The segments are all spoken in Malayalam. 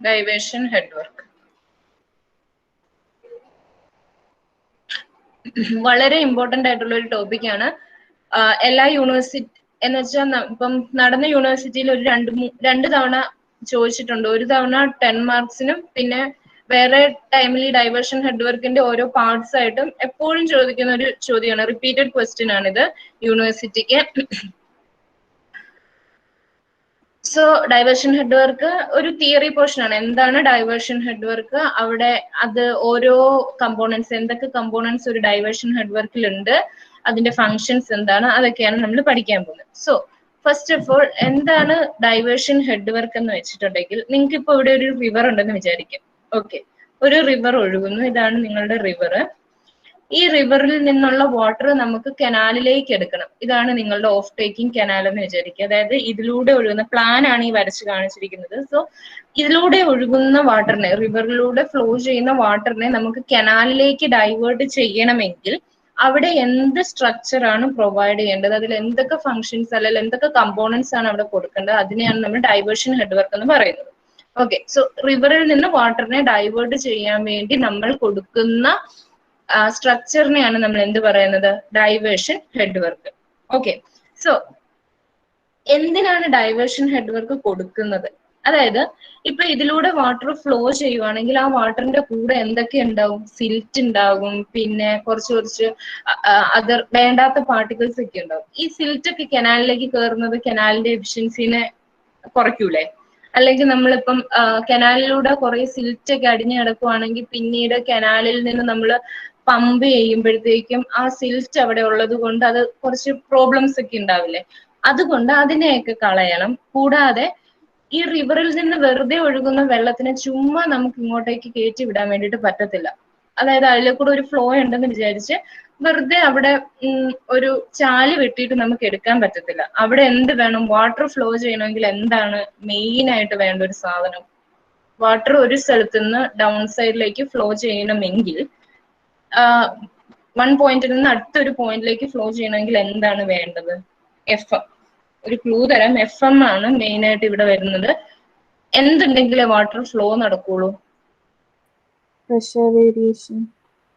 ഡൈവേഷൻ ഹെഡ് വർക്ക് വളരെ ഇമ്പോർട്ടന്റ് ആയിട്ടുള്ള ഒരു ടോപ്പിക്കാണ്. എല്ലാ യൂണിവേഴ്സിറ്റി എന്ന് വെച്ചാൽ ഇപ്പം നടന്ന യൂണിവേഴ്സിറ്റിയിൽ ഒരു രണ്ട് തവണ ചോദിച്ചിട്ടുണ്ട്. ഒരു തവണ 10 മാർക്സിനും പിന്നെ വേറെ ടൈമിൽ ഈ ഡൈവേഷൻ ഹെഡ് വർക്കിന്റെ ഓരോ പാർട്സ് ആയിട്ടും എപ്പോഴും ചോദിക്കുന്ന ഒരു ചോദ്യമാണ്. റിപ്പീറ്റഡ് ക്വസ്റ്റ്യൻ ആണിത് യൂണിവേഴ്സിറ്റിക്ക്. സോ ഡൈവേഷൻ ഹെഡ് വർക്ക് ഒരു തിയറി പോർഷൻ ആണ്. എന്താണ് ഡൈവേഷൻ ഹെഡ് വർക്ക്, അവിടെ അത് ഓരോ കമ്പോണൻസ്, എന്തൊക്കെ കമ്പോണൻസ് ഒരു ഡൈവേഷൻ ഹെഡ് വർക്കിൽ ഉണ്ട്, അതിന്റെ ഫങ്ഷൻസ് എന്താണ്, അതൊക്കെയാണ് നമ്മൾ പഠിക്കാൻ പോകുന്നത്. സോ ഫസ്റ്റ് ഓഫ് ഓൾ എന്താണ് ഡൈവേഷൻ ഹെഡ് വർക്ക് എന്ന് വെച്ചിട്ടുണ്ടെങ്കിൽ, നിങ്ങൾക്ക് ഇപ്പൊ ഇവിടെ ഒരു റിവർ ഉണ്ടെന്ന് വിചാരിക്കും. ഓക്കെ, ഒരു റിവർ ഒഴുകുന്നു, ഇതാണ് നിങ്ങളുടെ റിവർ. ഈ റിവറിൽ നിന്നുള്ള വാട്ടർ നമുക്ക് കനാലിലേക്ക് എടുക്കണം. ഇതാണ് നിങ്ങളുടെ ഓഫ് ടേക്കിംഗ് കനാൽ എന്ന് വിചാരിക്കുക. അതായത് ഇതിലൂടെ ഒഴുകുന്ന പ്ലാൻ ആണ് ഈ വരച്ച് കാണിച്ചിരിക്കുന്നത്. സോ ഇതിലൂടെ ഒഴുകുന്ന വാട്ടറിനെ, റിവറിലൂടെ ഫ്ലോ ചെയ്യുന്ന വാട്ടറിനെ നമുക്ക് കനാലിലേക്ക് ഡൈവേർട്ട് ചെയ്യണമെങ്കിൽ അവിടെ എന്ത് സ്ട്രക്ചർ ആണ് പ്രൊവൈഡ് ചെയ്യേണ്ടത്, അതിൽ എന്തൊക്കെ ഫങ്ഷൻസ് അല്ലെങ്കിൽ എന്തൊക്കെ കമ്പോണൻസ് ആണ് അവിടെ കൊടുക്കേണ്ടത്, അതിനെയാണ് നമ്മൾ ഡൈവേർഷൻ ഹെഡ് വർക്ക് എന്ന് പറയുന്നത്. ഓക്കെ, സോ റിവറിൽ നിന്ന് വാട്ടറിനെ ഡൈവേർട്ട് ചെയ്യാൻ വേണ്ടി നമ്മൾ കൊടുക്കുന്ന സ്ട്രക്ചറിനെയാണ് നമ്മൾ എന്ത് പറയുന്നത്, diversion head work. Okay, so എന്തിനാണ് ഡൈവേർഷൻ ഹെഡ് വർക്ക് കൊടുക്കുന്നത്? അതായത് ഇപ്പൊ ഇതിലൂടെ വാട്ടർ ഫ്ലോ ചെയ്യുവാണെങ്കിൽ ആ വാട്ടറിന്റെ കൂടെ എന്തൊക്കെ ഉണ്ടാവും, സിൽറ്റ് ഉണ്ടാകും, പിന്നെ കുറച്ച് അതർ വേണ്ടാത്ത പാർട്ടിക്കിൾസ് ഒക്കെ ഉണ്ടാവും. ഈ സിൽറ്റ് ഒക്കെ കനാലിലേക്ക് കയറുന്നത് കനാലിന്റെ എഫിഷ്യൻസിനെ കുറയ്ക്കൂലേ? അല്ലെങ്കിൽ നമ്മളിപ്പം കനാലിലൂടെ കുറെ സിൽറ്റ് ഒക്കെ അടിഞ്ഞു കിടക്കുവാണെങ്കിൽ പിന്നീട് കനാലിൽ നിന്ന് നമ്മൾ പമ്പ് ചെയ്യുമ്പോഴത്തേക്കും ആ സിൽറ്റ് അവിടെ ഉള്ളത് കൊണ്ട് അത് കുറച്ച് പ്രോബ്ലംസ് ഒക്കെ ഉണ്ടാവില്ലേ? അതുകൊണ്ട് അതിനെയൊക്കെ കളയണം. കൂടാതെ ഈ റിവറിൽ നിന്ന് വെറുതെ ഒഴുകുന്ന വെള്ളത്തിനെ ചുമ്മാ നമുക്ക് ഇങ്ങോട്ടേക്ക് കയറ്റി വിടാൻ വേണ്ടിയിട്ട് പറ്റത്തില്ല. അതായത് അതിലെ കൂടെ ഒരു ഫ്ലോ ഉണ്ടെന്ന് വിചാരിച്ച് വെറുതെ അവിടെ ഒരു ചാല് വെട്ടിയിട്ട് നമുക്ക് എടുക്കാൻ പറ്റത്തില്ല. അവിടെ എന്ത് വേണം, വാട്ടർ ഫ്ലോ ചെയ്യണമെങ്കിൽ എന്താണ് മെയിൻ ആയിട്ട് വേണ്ട ഒരു സാധനം? വാട്ടർ ഒരു സ്ഥലത്ത് നിന്ന് ഡൗൺ സൈഡിലേക്ക് ഫ്ലോ ചെയ്യണമെങ്കിൽ വൺ പോയിന്റിൽ നിന്ന് അടുത്തൊരു പോയിന്റിലേക്ക് ഫ്ലോ ചെയ്യണമെങ്കിൽ എന്താണ് വേണ്ടത്? F M. ഒരു ക്ലൂ തരാം, എഫ് എം ആണ് മെയിൻ ആയിട്ട് ഇവിടെ വരുന്നത്. എന്തുണ്ടെങ്കിലേ വാട്ടർ ഫ്ലോ നടക്കുള്ളൂ? Pressure variation.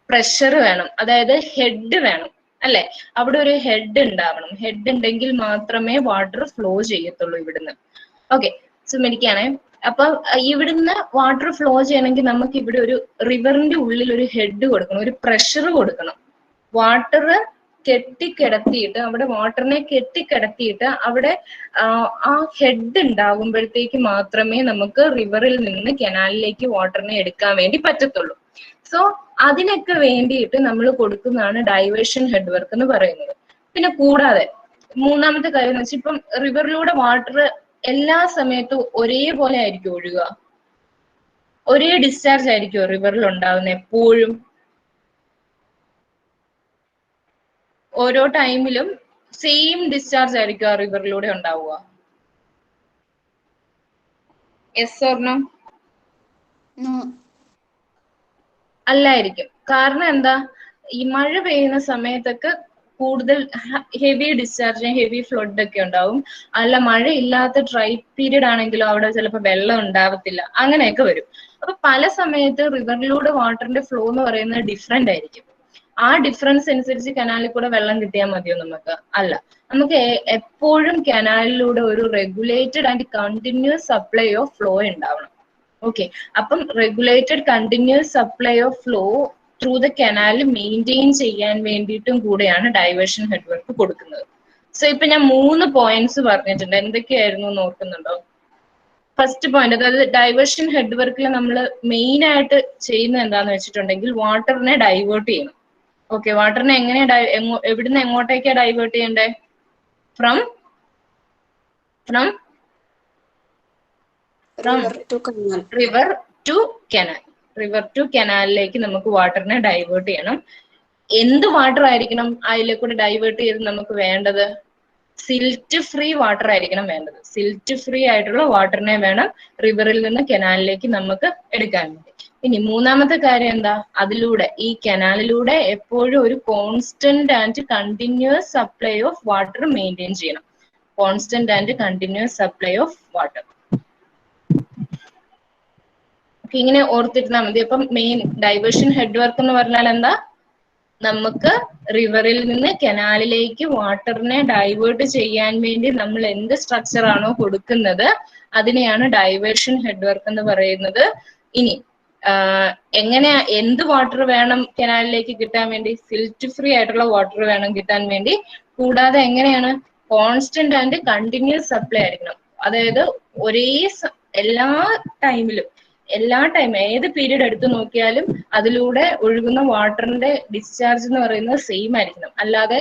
പ്രഷർ വേണം, അതായത് ഹെഡ് വേണം അല്ലെ? അവിടെ ഒരു ഹെഡ് ഉണ്ടാവണം. ഹെഡ് ഉണ്ടെങ്കിൽ മാത്രമേ വാട്ടർ ഫ്ലോ ചെയ്യത്തുള്ളൂ ഇവിടുന്ന്. ഓക്കെ, സുമരിക്കാണേ. അപ്പൊ ഇവിടുന്ന് വാട്ടർ ഫ്ലോ ചെയ്യണമെങ്കിൽ നമുക്ക് ഇവിടെ ഒരു റിവറിന്റെ ഉള്ളിൽ ഒരു ഹെഡ് കൊടുക്കണം, ഒരു പ്രഷർ കൊടുക്കണം. വാട്ടർ കെട്ടിക്കിടത്തിയിട്ട് അവിടെ വാട്ടറിനെ കെട്ടിക്കിടത്തിയിട്ട് അവിടെ ആ ഹെഡ് ഉണ്ടാകുമ്പോഴത്തേക്ക് മാത്രമേ നമുക്ക് റിവറിൽ നിന്ന് കനാലിലേക്ക് വാട്ടറിനെ എടുക്കാൻ വേണ്ടി പറ്റത്തുള്ളൂ. സോ അതിനൊക്കെ വേണ്ടിയിട്ട് നമ്മൾ കൊടുക്കുന്നതാണ് ഡൈവേർഷൻ ഹെഡ് വർക്ക് എന്ന് പറയുന്നത്. പിന്നെ കൂടാതെ മൂന്നാമത്തെ കാര്യം എന്ന് വെച്ചാൽ ഇപ്പം റിവറിലൂടെ വാട്ടർ എല്ലാ സമയത്തും ഒരേപോലെ ആയിരിക്കും ഒഴുകുക? ഒരേ ഡിസ്ചാർജ് ആയിരിക്കും റിവറിൽ ഉണ്ടാകുന്നത് എപ്പോഴും? ഓരോ ടൈമിലും സെയിം ഡിസ്ചാർജ് ആയിരിക്കും ആ റിവറിലൂടെ ഉണ്ടാവുക? Yes or no? അല്ലായിരിക്കും. കാരണം എന്താ? ഈ മഴ പെയ്യുന്ന സമയത്തൊക്കെ കൂടുതൽ ഹെവി ഡിസ്ചാർജ്, ഹെവി ഫ്ലഡ് ഒക്കെ ഉണ്ടാവും. അല്ല മഴ ഇല്ലാത്ത ഡ്രൈ പീരീഡ് ആണെങ്കിലും അവിടെ ചിലപ്പോൾ വെള്ളം ഉണ്ടാവത്തില്ല, അങ്ങനെയൊക്കെ വരും. അപ്പൊ പല സമയത്ത് റിവറിലൂടെ വാട്ടറിന്റെ ഫ്ലോ എന്ന് പറയുന്നത് ഡിഫറെന്റ് ആയിരിക്കും. ആ ഡിഫറൻസ് അനുസരിച്ച് കനാലിൽ കൂടെ വെള്ളം കിട്ടിയാൽ മതിയോ നമുക്ക്? അല്ല, നമുക്ക് എപ്പോഴും കനാലിലൂടെ ഒരു regulated and continuous supply of flow ഉണ്ടാവണം. ഓക്കെ, അപ്പം regulated continuous supply of flow through the canal maintain ചെയ്യാൻ വേണ്ടിയിട്ടും കൂടെയാണ് ഡൈവേർഷൻ ഹെഡ് വർക്ക് കൊടുക്കുന്നത്. സോ ഇപ്പൊ ഞാൻ 3 പോയിന്റ്സ് പറഞ്ഞിട്ടുണ്ട്. എന്തൊക്കെയായിരുന്നു നോക്കുന്നുണ്ടോ? ഫസ്റ്റ് പോയിന്റ്, അതായത് ഡൈവേർഷൻ ഹെഡ് വർക്കിൽ നമ്മൾ മെയിൻ ആയിട്ട് ചെയ്യുന്നത് എന്താന്ന് വെച്ചിട്ടുണ്ടെങ്കിൽ വാട്ടറിനെ ഡൈവേർട്ട് ചെയ്യണം. ഓക്കെ, വാട്ടറിനെ എവിടുന്ന് എങ്ങോട്ടേക്കാ ഡൈവേർട്ട് ചെയ്യണ്ടേ? From river to canal. River to കനാലിലേക്ക് നമുക്ക് വാട്ടറിനെ ഡൈവേർട്ട് ചെയ്യണം. എന്ത് വാട്ടർ ആയിരിക്കണം അതിലെ കൂടെ ഡൈവേർട്ട് ചെയ്ത് നമുക്ക് വേണ്ടത്? സിൽറ്റ് ഫ്രീ വാട്ടർ ആയിരിക്കണം വേണ്ടത്. സിൽറ്റ് ഫ്രീ ആയിട്ടുള്ള വാട്ടറിനെ വേണം റിവറിൽ നിന്ന് കനാലിലേക്ക് നമുക്ക് എടുക്കാൻ വേണ്ടി. ഇനി മൂന്നാമത്തെ കാര്യം എന്താ? അതിലൂടെ ഈ കനാലിലൂടെ എപ്പോഴും ഒരു constant and continuous supply of water maintain ചെയ്യണം. Constant and continuous supply of water. ഇങ്ങനെ ഓർത്തിരുന്നാൽ മതി. അപ്പം മെയിൻ ഡൈവേർഷൻ ഹെഡ് വർക്ക് എന്ന് പറഞ്ഞാൽ എന്താ? നമുക്ക് റിവറിൽ നിന്ന് കനാലിലേക്ക് വാട്ടറിനെ ഡൈവേർട്ട് ചെയ്യാൻ വേണ്ടി നമ്മൾ എന്ത് സ്ട്രക്ചർ ആണോ കൊടുക്കുന്നത് അതിനെയാണ് ഡൈവേർഷൻ ഹെഡ് വർക്ക് എന്ന് പറയുന്നത്. ഇനി എങ്ങനെയാ, എന്ത് വാട്ടർ വേണം കനാലിലേക്ക് കിട്ടാൻ വേണ്ടി? സിൽറ്റ് ഫ്രീ ആയിട്ടുള്ള വാട്ടർ വേണം കിട്ടാൻ വേണ്ടി. കൂടാതെ എങ്ങനെയാണ്? കോൺസ്റ്റന്റ് ആൻഡ് കണ്ടിന്യൂസ് സപ്ലൈ ആയിരിക്കണം. അതായത് ഒരേ എല്ലാ ടൈമിലും ഏത് പീരീഡ് എടുത്തു നോക്കിയാലും അതിലൂടെ ഒഴുകുന്ന വാട്ടറിന്റെ ഡിസ്ചാർജ് എന്ന് പറയുന്നത് സെയിം ആയിരിക്കണം. അല്ലാതെ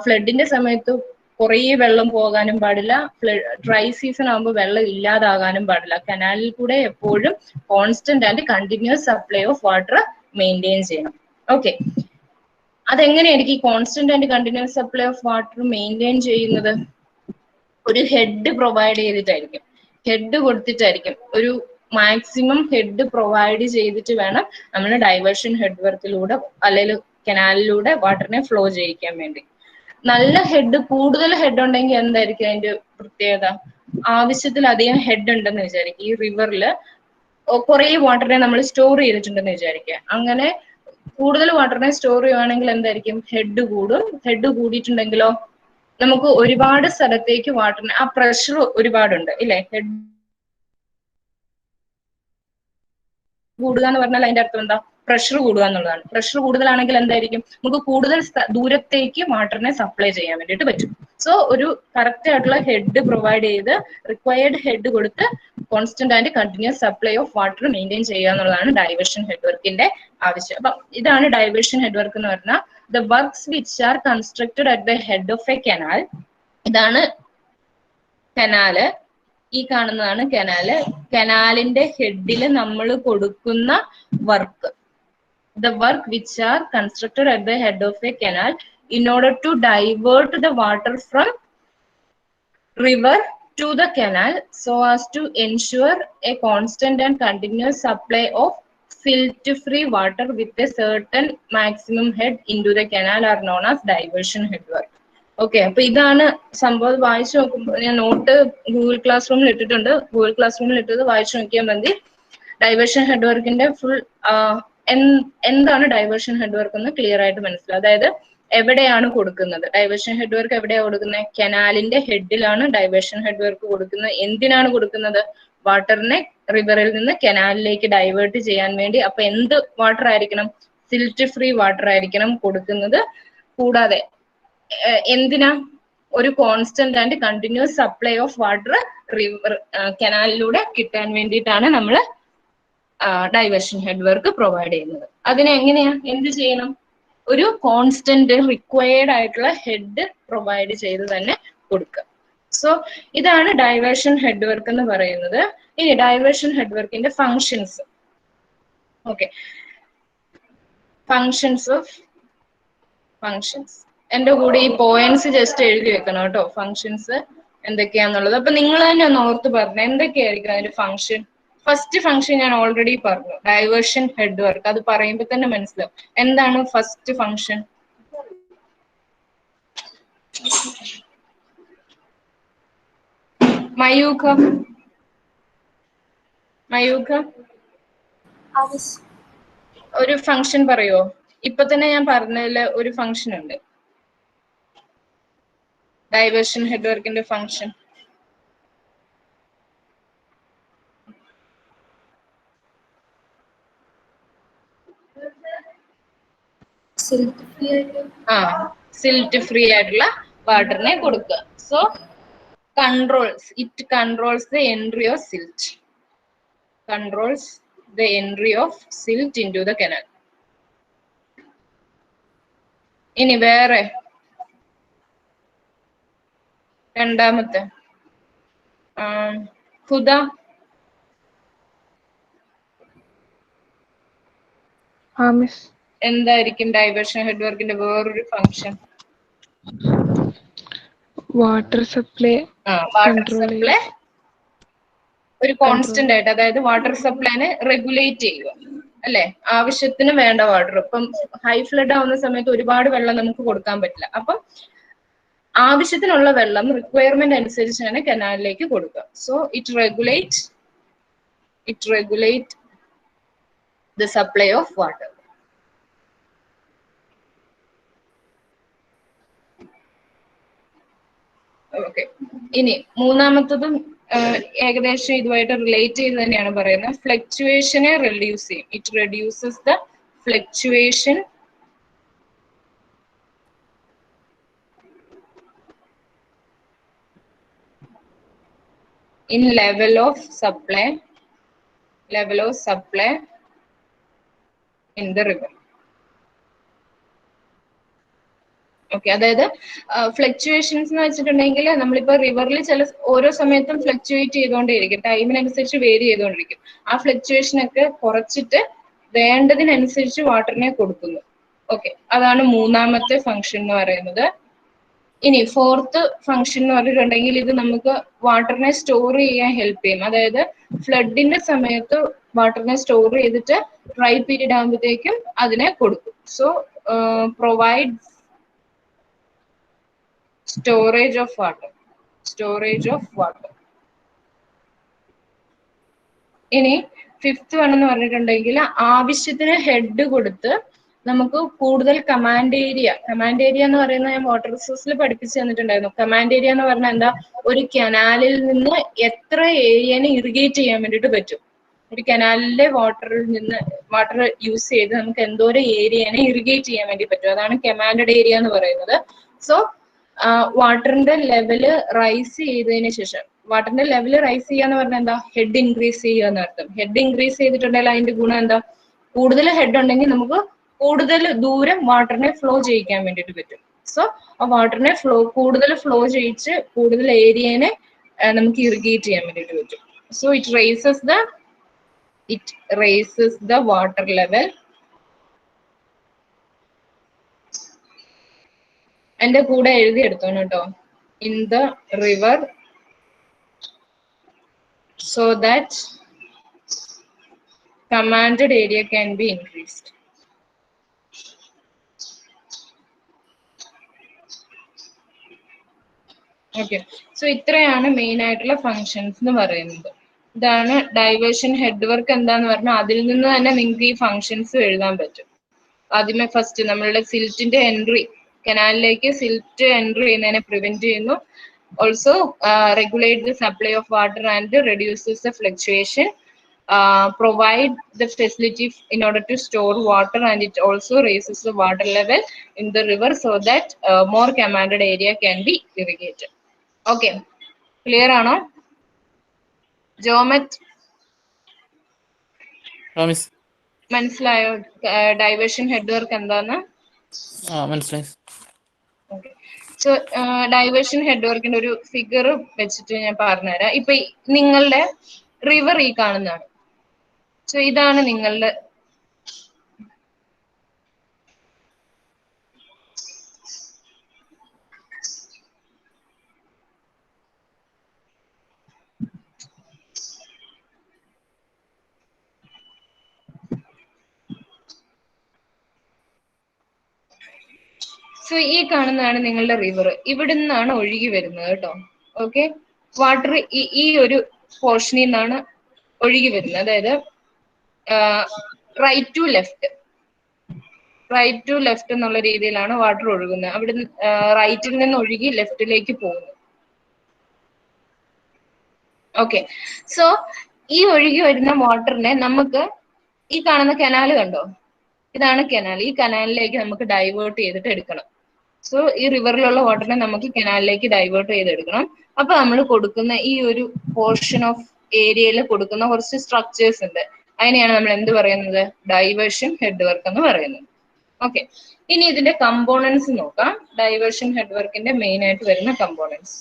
ഫ്ലഡിന്റെ സമയത്ത് കുറേ വെള്ളം പോകാനും പാടില്ല, ഡ്രൈ സീസൺ ആകുമ്പോൾ വെള്ളം ഇല്ലാതാകാനും പാടില്ല. കനാലിൽ കൂടെ എപ്പോഴും constant and continuous supply of water maintain ചെയ്യണം. ഓക്കെ, അതെങ്ങനെയായിരിക്കും ഈ constant and continuous supply of water maintain ചെയ്യുന്നത്? ഒരു ഹെഡ് പ്രൊവൈഡ് ചെയ്തിട്ടായിരിക്കും, ഹെഡ് കൊടുത്തിട്ടായിരിക്കും. ഒരു മാക്സിമം ഹെഡ് പ്രൊവൈഡ് ചെയ്തിട്ട് വേണം നമ്മൾ ഡൈവേർഷൻ ഹെഡ് വർക്കിലൂടെ അല്ലെങ്കിൽ കനാലിലൂടെ വാട്ടറിനെ ഫ്ലോ ചെയ്യിക്കാൻ വേണ്ടി. നല്ല ഹെഡ്, കൂടുതൽ ഹെഡ് ഉണ്ടെങ്കിൽ എന്തായിരിക്കും അതിന്റെ പ്രത്യേകത? ആവശ്യത്തിലധികം ഹെഡ് ഉണ്ടെന്ന് വിചാരിക്കുക. ഈ റിവറിൽ കുറെ വാട്ടറിനെ നമ്മൾ സ്റ്റോർ ചെയ്തിട്ടുണ്ടെന്ന് വിചാരിക്കുക. അങ്ങനെ കൂടുതൽ വാട്ടറിനെ സ്റ്റോർ ചെയ്യുവാണെങ്കിൽ എന്തായിരിക്കും? ഹെഡ് കൂടും. ഹെഡ് കൂടിയിട്ടുണ്ടെങ്കിലോ നമുക്ക് ഒരുപാട് സ്ഥലത്തേക്ക് വാട്ടറിന് ആ പ്രഷർ ഒരുപാടുണ്ട് ഇല്ലേ? ഹെഡ് കൂടുക എന്ന് പറഞ്ഞാൽ അതിന്റെ അർത്ഥം എന്താ? പ്രഷർ കൂടുക എന്നുള്ളതാണ്. പ്രഷർ കൂടുതലാണെങ്കിൽ എന്തായിരിക്കും? നമുക്ക് കൂടുതൽ ദൂരത്തേക്ക് വാട്ടറിനെ സപ്ലൈ ചെയ്യാൻ വേണ്ടിയിട്ട് പറ്റും. സോ ഒരു കറക്റ്റ് ആയിട്ടുള്ള ഹെഡ് പ്രൊവൈഡ് ചെയ്ത് റിക്വയർഡ് ഹെഡ് കൊടുത്ത് constant and continuous supply of water maintain ചെയ്യുക എന്നുള്ളതാണ് ഡൈവേർഷൻ ഹെഡ് വർക്കിന്റെ ആവശ്യം. അപ്പം ഇതാണ് ഡൈവേർഷൻ ഹെഡ് വർക്ക് എന്ന് പറഞ്ഞാൽ the works which are constructed at the head of A canal. ഇതാണ് കനാല്, ഈ കാണുന്നതാണ് കനാല്. കനാലിന്റെ ഹെഡിൽ നമ്മൾ കൊടുക്കുന്ന work, the work which are constructed at the head of a canal in order to divert the water from river to the canal so as to ensure a constant and continuous supply of silt free water with a certain maximum head into the canal are known as diversion head work. Okay, അപ്പൊ ഇതാണ് സംഭവം. വായിച്ചു നോക്കുമ്പോൾ ഞാൻ നോട്ട് ഗൂഗിൾ ക്ലാസ് റൂമിൽ ഇട്ടിട്ടുണ്ട്. ഗൂഗിൾ ക്ലാസ് റൂമിൽ ഇട്ടത് വായിച്ചു നോക്കിയാൽ മതി. ഡൈവേർഷൻ ഹെഡ് വർക്കിന്റെ ഫുൾ എന്താണ് ഡൈവേർഷൻ ഹെഡ് വർക്ക് എന്ന് ക്ലിയർ ആയിട്ട് മനസ്സിലാവും. അതായത് എവിടെയാണ് കൊടുക്കുന്നത്? ഡൈവേർഷൻ ഹെഡ് വർക്ക് എവിടെയാണ് കൊടുക്കുന്നത്? കനാലിന്റെ ഹെഡിലാണ് ഡൈവേർഷൻ ഹെഡ് വർക്ക് കൊടുക്കുന്നത്. എന്തിനാണ് കൊടുക്കുന്നത്? വാട്ടറിനെ റിവറിൽ നിന്ന് കനാലിലേക്ക് ഡൈവേർട്ട് ചെയ്യാൻ വേണ്ടി. അപ്പൊ എന്ത് വാട്ടർ ആയിരിക്കണം? സിൽറ്റ് ഫ്രീ വാട്ടർ ആയിരിക്കണം കൊടുക്കുന്നത്. കൂടാതെ എന്തിനാ? ഒരു constant and continuous supply of water river കനാലിലൂടെ കിട്ടാൻ വേണ്ടിയിട്ടാണ് നമ്മൾ ഡൈവേർഷൻ ഹെഡ് വർക്ക് പ്രൊവൈഡ് ചെയ്യുന്നത്. അതിന് എങ്ങനെയാ, എന്ത് ചെയ്യണം? ഒരു കോൺസ്റ്റന്റ് റിക്വയർഡ് ആയിട്ടുള്ള ഹെഡ് പ്രൊവൈഡ് ചെയ്ത് തന്നെ കൊടുക്കുക. സോ ഇതാണ് ഡൈവേർഷൻ ഹെഡ് വർക്ക് എന്ന് പറയുന്നത്. ഇനി ഡൈവേർഷൻ ഹെഡ് വർക്കിന്റെ ഫങ്ഷൻസ്. ഓക്കെ, ഫങ്ഷൻസ് എന്റെ കൂടെ ഈ പോയിന്റ്സ് ജസ്റ്റ് എഴുതി വെക്കണം കേട്ടോ, ഫങ്ഷൻസ് എന്തൊക്കെയാന്നുള്ളത്. അപ്പൊ നിങ്ങൾ തന്നെ ഒന്ന് ഓർത്ത് പറഞ്ഞു എന്തൊക്കെയായിരിക്കും അതിന്റെ ഫങ്ഷൻ. ഫസ്റ്റ് ഫംഗ്ഷൻ ഞാൻ ഓൾറെഡി പറഞ്ഞു, ഡൈവേർഷൻ ഹെഡ് വർക്ക്. അത് പറയുമ്പോൾ തന്നെ മനസ്സിലാവും. എന്താണ് ഫസ്റ്റ് ഫംഗ്ഷൻ? മയൂഖ ഒരു ഫംഗ്ഷൻ പറയുമോ? ഇപ്പൊ തന്നെ ഞാൻ പറഞ്ഞതില് ഒരു ഫംഗ്ഷൻ ഉണ്ട്, ഡൈവേർഷൻ ഹെഡ് വർക്കിന്റെ ഫംഗ്ഷൻ. സിൽറ്റ് ഫ്രീ ആയിട്ടുള്ള വാട്ടറിനെ കൊടുക്കുക. So it controls the entry of silt, controls the entry of silt into the canal. ഇനി വേറെ രണ്ടാമത്തെ ഹുദ, എന്തായിരിക്കും ഡൈവേർഷൻ ഹെഡ് വർക്കിന്റെ വേറൊരു function? Water supply. Water supply ഒരു കോൺസ്റ്റന്റ് ആയിട്ട്, അതായത് വാട്ടർ സപ്ലൈനെ റെഗുലേറ്റ് ചെയ്യുക അല്ലെ? ആവശ്യത്തിന് വേണ്ട വാട്ടർ. ഇപ്പം ഹൈ ഫ്ലഡ് ആവുന്ന സമയത്ത് ഒരുപാട് വെള്ളം നമുക്ക് കൊടുക്കാൻ പറ്റില്ല. അപ്പം ആവശ്യത്തിനുള്ള വെള്ളം റിക്വയർമെന്റ് അനുസരിച്ചാണ് കനാലിലേക്ക് കൊടുക്കുക. So it regulate the supply of water. Okay. ഇനി മൂന്നാമത്തതും ഏകദേശം ഇതുമായിട്ട് റിലേറ്റ് ചെയ്ത് തന്നെയാണ് പറയുന്നത്. ഫ്ലക്ച്വേഷനെ റെഡ്യൂസ് ചെയ്യും. It reduces the fluctuation in level of supply in the river. Okay, അതായത് ഫ്ലക്ച്വേഷൻസ് എന്ന് വെച്ചിട്ടുണ്ടെങ്കിൽ നമ്മളിപ്പോൾ റിവറിൽ ചില ഓരോ സമയത്തും ഫ്ലക്ച്വേറ്റ് ചെയ്തുകൊണ്ടേയിരിക്കും, ടൈമിനനുസരിച്ച് വേരി ചെയ്തുകൊണ്ടിരിക്കും. ആ ഫ്ലക്ച്വേഷൻ ഒക്കെ കുറച്ചിട്ട് വേണ്ടതിനനുസരിച്ച് വാട്ടറിനെ കൊടുക്കുന്നു. ഓക്കെ, അതാണ് മൂന്നാമത്തെ ഫംഗ്ഷൻ എന്ന് പറയുന്നത്. ഇനി ഫോർത്ത് ഫംഗ്ഷൻ എന്ന് പറഞ്ഞിട്ടുണ്ടെങ്കിൽ ഇത് നമുക്ക് വാട്ടറിനെ സ്റ്റോർ ചെയ്യാൻ ഹെൽപ്പ് ചെയ്യും. അതായത് ഫ്ലഡിന്റെ സമയത്ത് വാട്ടറിനെ സ്റ്റോർ ചെയ്തിട്ട് ഡ്രൈ പീരീഡ് ആകുമ്പോഴത്തേക്കും അതിനെ കൊടുക്കും. So provide storage of water. ഇനി ഫിഫ്ത്ത് വൺ എന്ന് പറഞ്ഞിട്ടുണ്ടെങ്കിൽ ആവശ്യത്തിന് ഹെഡ് കൊടുത്ത് നമുക്ക് കൂടുതൽ കമാൻഡ് ഏരിയ എന്ന് പറയുന്നത് ഞാൻ വാട്ടർ റിസോഴ്സിൽ പഠിപ്പിച്ചു തന്നിട്ടുണ്ടായിരുന്നു. കമാൻഡ് ഏരിയ എന്ന് പറഞ്ഞാൽ എന്താ, ഒരു കനാലിൽ നിന്ന് എത്ര ഏരിയനെ ഇറിഗേറ്റ് ചെയ്യാൻ വേണ്ടിയിട്ട് പറ്റും. ഒരു കനാലിലെ വാട്ടർ യൂസ് ചെയ്ത് നമുക്ക് എന്തോരം ഏരിയനെ ഇറിഗേറ്റ് ചെയ്യാൻ വേണ്ടി പറ്റും. അതാണ് കമാൻഡഡ് ഏരിയ എന്ന് പറയുന്നത്. സോ വാട്ടറിന്റെ ലെവല് റൈസ് ചെയ്തതിന് ശേഷം, വാട്ടറിന്റെ ലെവല് റൈസ് ചെയ്യാന്ന് പറഞ്ഞാൽ എന്താ, ഹെഡ് ഇൻക്രീസ് ചെയ്യുക എന്നർത്ഥം. ഹെഡ് ഇൻക്രീസ് ചെയ്തിട്ടുണ്ടെങ്കിൽ അതിന്റെ ഗുണം എന്താ, കൂടുതൽ ഹെഡ് ഉണ്ടെങ്കിൽ നമുക്ക് കൂടുതൽ ദൂരം വാട്ടറിനെ ഫ്ലോ ചെയ്യിക്കാൻ വേണ്ടിയിട്ട് പറ്റും. സോ ആ വാട്ടറിനെ കൂടുതൽ ഫ്ലോ ചെയ്യിച്ച് കൂടുതൽ ഏരിയനെ നമുക്ക് ഇറിഗേറ്റ് ചെയ്യാൻ വേണ്ടിയിട്ട് പറ്റും. So it raises the water level. എന്റെ കൂടെ എഴുതി എടുത്തോണം കേട്ടോ. In the river so that commanded area can be increased. Okay, so ഇത്രയാണ് മെയിൻ ആയിട്ടുള്ള ഫങ്ഷൻസ് എന്ന് പറയുന്നത്. ഇതാണ് ഡൈവേർഷൻ ഹെഡ് വർക്ക് എന്താന്ന് പറഞ്ഞാൽ അതിൽ നിന്ന് തന്നെ നിങ്ങൾക്ക് ഈ ഫങ്ഷൻസ് എഴുതാൻ പറ്റും. ആദ്യമേ ഫസ്റ്റ് നമ്മളുടെ സിൽറ്റിന്റെ എൻട്രി, കനാലിലേക്ക് സിൽറ്റ് എൻട്രി ചെയ്യുന്നതിനെ പ്രിവെന്റ് ചെയ്യുന്നു. Also regulate the supply of water and reduces the fluctuation, provide the facility in order to store water, and it also raises the water level in the river so that more commanded area can be irrigated. Okay, clear ആണോ? ജോമറ്റ് മനസ്സിലായോ ഡൈവേർഷൻ ഹെഡ് വർക്ക് എന്താന്ന്? മനസ്സിലായി. സോ ഡൈവേർഷൻ ഹെഡ് വർക്കിന്റെ ഒരു ഫിഗർ വെച്ചിട്ട് ഞാൻ പറഞ്ഞുതരാം. ഇപ്പൊ നിങ്ങളുടെ റിവർ ഈ കാണുന്നതാണ്. സോ ഇതാണ് നിങ്ങളുടെ ഈ കാണുന്നതാണ് നിങ്ങളുടെ റിവർ. ഇവിടെ നിന്നാണ് ഒഴുകി വരുന്നത് കേട്ടോ. ഓക്കെ, വാട്ടർ ഈ ഒരു പോർഷനിൽ നിന്നാണ് ഒഴുകി വരുന്നത്. അതായത് റൈറ്റ് ടു ലെഫ്റ്റ് എന്നുള്ള രീതിയിലാണ് വാട്ടർ ഒഴുകുന്നത്. അവിടെ റൈറ്റിൽ നിന്ന് ഒഴുകി ലെഫ്റ്റിലേക്ക് പോകുന്നു. ഓക്കെ, സോ ഈ ഒഴുകി വരുന്ന വാട്ടറിനെ നമുക്ക് ഈ കാണുന്ന കനാല് കണ്ടോ, ഇതാണ് കനാൽ. ഈ കനാലിലേക്ക് നമുക്ക് ഡൈവേർട്ട് ചെയ്തിട്ട് എടുക്കണം. സോ ഈ റിവറിലുള്ള വാട്ടറിനെ നമുക്ക് കനാലിലേക്ക് ഡൈവേർട്ട് ചെയ്തെടുക്കണം. അപ്പൊ നമ്മൾ കൊടുക്കുന്ന ഈ ഒരു പോർഷൻ ഓഫ് ഏരിയയിൽ കൊടുക്കുന്ന കുറച്ച് സ്ട്രക്ചേഴ്സ് ഉണ്ട്. അതിനെയാണ് നമ്മൾ എന്ത് പറയുന്നത്, ഡൈവേർഷൻ ഹെഡ് വർക്ക് എന്ന് പറയുന്നത്. ഓക്കെ, ഇനി ഇതിന്റെ കമ്പോണൻസ് നോക്കാം. ഡൈവേർഷൻ ഹെഡ് വർക്കിന്റെ മെയിൻ ആയിട്ട് വരുന്ന കമ്പോണൻസ്.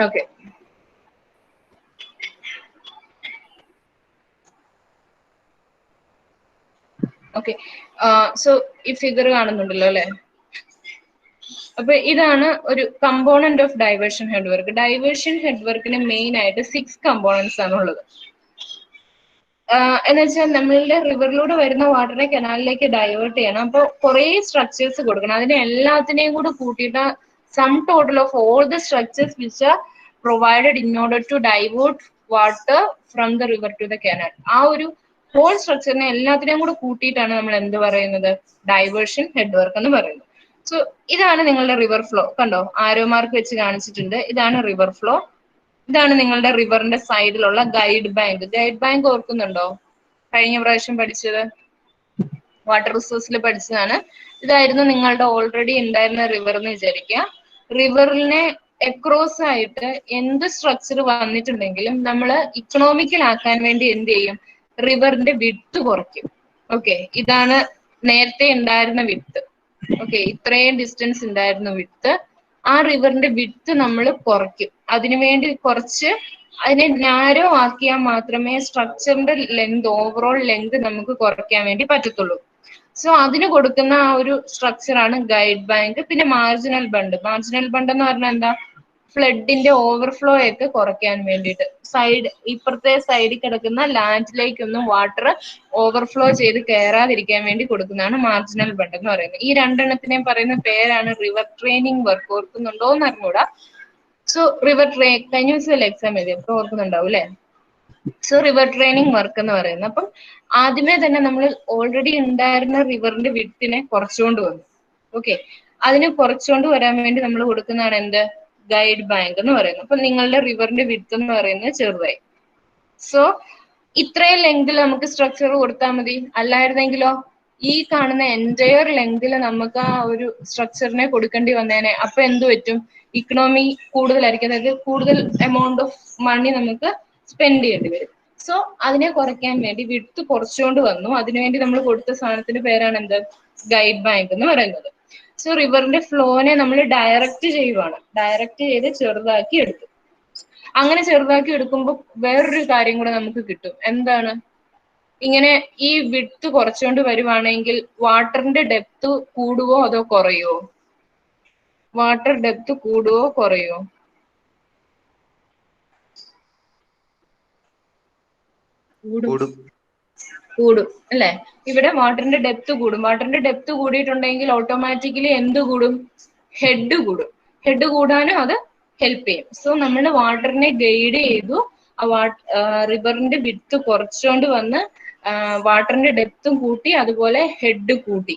Okay. Okay. So ഈ ഫിഗർ കാണുന്നുണ്ടല്ലോ അല്ലെ? അപ്പൊ ഇതാണ് ഒരു component of diversion head work. Diversion head വർക്കിന് മെയിൻ ആയിട്ട് 6 കമ്പോണൻസ് ആണ് ഉള്ളത്. എന്ന് വെച്ചാൽ നമ്മളുടെ റിവറിലൂടെ വരുന്ന വാട്ടറിനെ കനാലിലേക്ക് ഡൈവേർട്ട് ചെയ്യണം. അപ്പൊ കുറെ സ്ട്രക്ചേഴ്സ് കൊടുക്കണം. അതിനെ എല്ലാത്തിനെയും കൂടെ കൂട്ടിയിട്ട് sum total of all the structures which are provided in order to divert water from the river to the canal. ആ ഒരു ഹോൾ സ്ട്രക്ചറിനെ എല്ലാത്തിനെയും കൂടെ കൂട്ടിയിട്ടാണ് നമ്മൾ എന്ത് പറയുന്നത്, ഡൈവേർഷൻ ഹെഡ് വർക്ക് എന്ന് പറയുന്നത്. സോ ഇതാണ് നിങ്ങളുടെ റിവർ ഫ്ലോ. കണ്ടോ, ആരോ മാർക്ക് വെച്ച് കാണിച്ചിട്ടുണ്ട്. ഇതാണ് റിവർ ഫ്ലോ. ഇതാണ് നിങ്ങളുടെ റിവറിന്റെ സൈഡിലുള്ള ഗൈഡ് ബാങ്ക്. ഗൈഡ് ബാങ്ക് ഓർക്കുന്നുണ്ടോ? കഴിഞ്ഞ പ്രാവശ്യം പഠിച്ചത്, വാട്ടർ റിസോഴ്സിൽ പഠിച്ചതാണ്. ഇതായിരുന്നു നിങ്ങളുടെ ഓൾറെഡി ഉണ്ടായിരുന്ന റിവർ എന്ന് വിചാരിക്കുക. റിവറിനെ എക്രോസ് ആയിട്ട് എന്ത് സ്ട്രക്ചർ വന്നിട്ടുണ്ടെങ്കിലും നമ്മൾ ഇക്കണോമിക്കൽ ആക്കാൻ വേണ്ടി എന്ത് ചെയ്യും, റിവറിന്റെ വിഡ്ത്ത് കുറയ്ക്കും. ഓക്കെ, ഇതാണ് നേരത്തെ ഉണ്ടായിരുന്ന വിഡ്ത്ത്. ഓക്കെ, ഇത്രയും ഡിസ്റ്റൻസ് ഉണ്ടായിരുന്നു വിഡ്ത്ത്. ആ റിവറിന്റെ വിഡ്ത്ത് നമ്മൾ കുറയ്ക്കും. അതിനുവേണ്ടി കുറച്ച് അതിനെ നാരോ ആക്കിയാൽ മാത്രമേ സ്ട്രക്ചറിന്റെ ലെങ്ത്, ഓവറോൾ ലെങ്ത് നമുക്ക് കുറയ്ക്കാൻ വേണ്ടി പറ്റത്തുള്ളൂ. സോ അതിന് കൊടുക്കുന്ന ആ ഒരു സ്ട്രക്ചറാണ് ഗൈഡ് ബാങ്ക്. പിന്നെ മാർജിനൽ ബണ്ട്. മാർജിനൽ ബണ്ട് എന്ന് പറഞ്ഞാൽ എന്താ, ഫ്ലഡിന്റെ ഓവർഫ്ലോ ഒക്കെ കുറയ്ക്കാൻ വേണ്ടിയിട്ട് സൈഡ്, ഇപ്പുറത്തെ സൈഡിൽ കിടക്കുന്ന ലാൻഡിലേക്കൊന്നും വാട്ടർ ഓവർഫ്ലോ ചെയ്ത് കയറാതിരിക്കാൻ വേണ്ടി കൊടുക്കുന്നതാണ് മാർജിനൽ ബണ്ട് എന്ന് പറയുന്നത്. ഈ രണ്ടെണ്ണത്തിനെയും പറയുന്ന പേരാണ് റിവർ ട്രെയിനിങ് വർക്ക്. ഓർക്കുന്നുണ്ടോ എന്ന് അറിഞ്ഞൂടാ. സോ റിവർ കഴിഞ്ഞ ദിവസമല്ലേ എക്സാം എഴുതി, അപ്പൊ ഓർക്കുന്നുണ്ടാവും അല്ലെ. സോ റിവർ ട്രെയിനിങ് വർക്ക് എന്ന് പറയുന്നത്, അപ്പം ആദ്യമേ തന്നെ നമ്മൾ ഓൾറെഡി ഉണ്ടായിരുന്ന റിവറിന്റെ വിഡ്ത്തിനെ കുറച്ചുകൊണ്ട് വന്നു. ഓക്കെ, അതിനെ കുറച്ചുകൊണ്ട് വരാൻ വേണ്ടി നമ്മൾ കൊടുക്കുന്നതാണ് എന്ത്, ഗൈഡ് ബാങ്ക് എന്ന് പറയുന്നത്. അപ്പൊ നിങ്ങളുടെ റിവറിന്റെ വിഡ്ത്ത് എന്ന് പറയുന്നത് ചെറുതായി. സോ ഇത്രയും ലെങ്തിൽ നമുക്ക് സ്ട്രക്ചർ കൊടുത്താൽ മതി. അല്ലായിരുന്നെങ്കിലോ ഈ കാണുന്ന എൻറ്റയർ ലെങ്തിൽ നമുക്ക് ആ ഒരു സ്ട്രക്ചറിനെ കൊടുക്കേണ്ടി വന്നേനെ. അപ്പൊ എന്ത് പറ്റും, ഇക്കണോമി കൂടുതലായിരിക്കും, അതായത് കൂടുതൽ എമൗണ്ട് ഓഫ് മണി നമുക്ക് സ്പെൻഡ് ചെയ്യേണ്ടി വരും. സോ അതിനെ കുറയ്ക്കാൻ വേണ്ടി വിഡ്ത്ത് കുറച്ചുകൊണ്ട് വന്നു. അതിനുവേണ്ടി നമ്മൾ കൊടുത്ത സാധനത്തിന്റെ പേരാണ് എന്ത്, ഗൈഡ് ബാങ്ക് എന്ന് പറയുന്നത്. സോ റിവറിന്റെ ഫ്ലോനെ നമ്മൾ ഡയറക്റ്റ് ചെയ്യുവാണ്. ഡയറക്റ്റ് ചെയ്ത് ചെറുതാക്കി എടുക്കും. അങ്ങനെ ചെറുതാക്കി എടുക്കുമ്പോൾ വേറൊരു കാര്യം കൂടെ നമുക്ക് കിട്ടും. എന്താണ്, ഇങ്ങനെ ഈ വിഡ്ത്ത് കുറച്ചുകൊണ്ട് വരുവാണെങ്കിൽ വാട്ടറിന്റെ ഡെപ്ത് കൂടുവോ അതോ കുറയോ? Water depth കൂടുവോ കുറയോ? കൂടും അല്ലെ. ഇവിടെ വാട്ടറിന്റെ ഡെപ്ത് കൂടും. വാട്ടറിന്റെ ഡെപ്ത് കൂടിയിട്ടുണ്ടെങ്കിൽ ഓട്ടോമാറ്റിക്കലി എന്ത് കൂടും, ഹെഡ് കൂടും. ഹെഡ് കൂടാനും അത് ഹെൽപ്പ് ചെയ്യും. സോ നമ്മൾ വാട്ടറിനെ ഗൈഡ് ചെയ്തു, റിവറിന്റെ വിഡ്ത്ത് കുറച്ചുകൊണ്ട് വന്ന് വാട്ടറിന്റെ ഡെപ്തും കൂട്ടി, അതുപോലെ ഹെഡ് കൂട്ടി.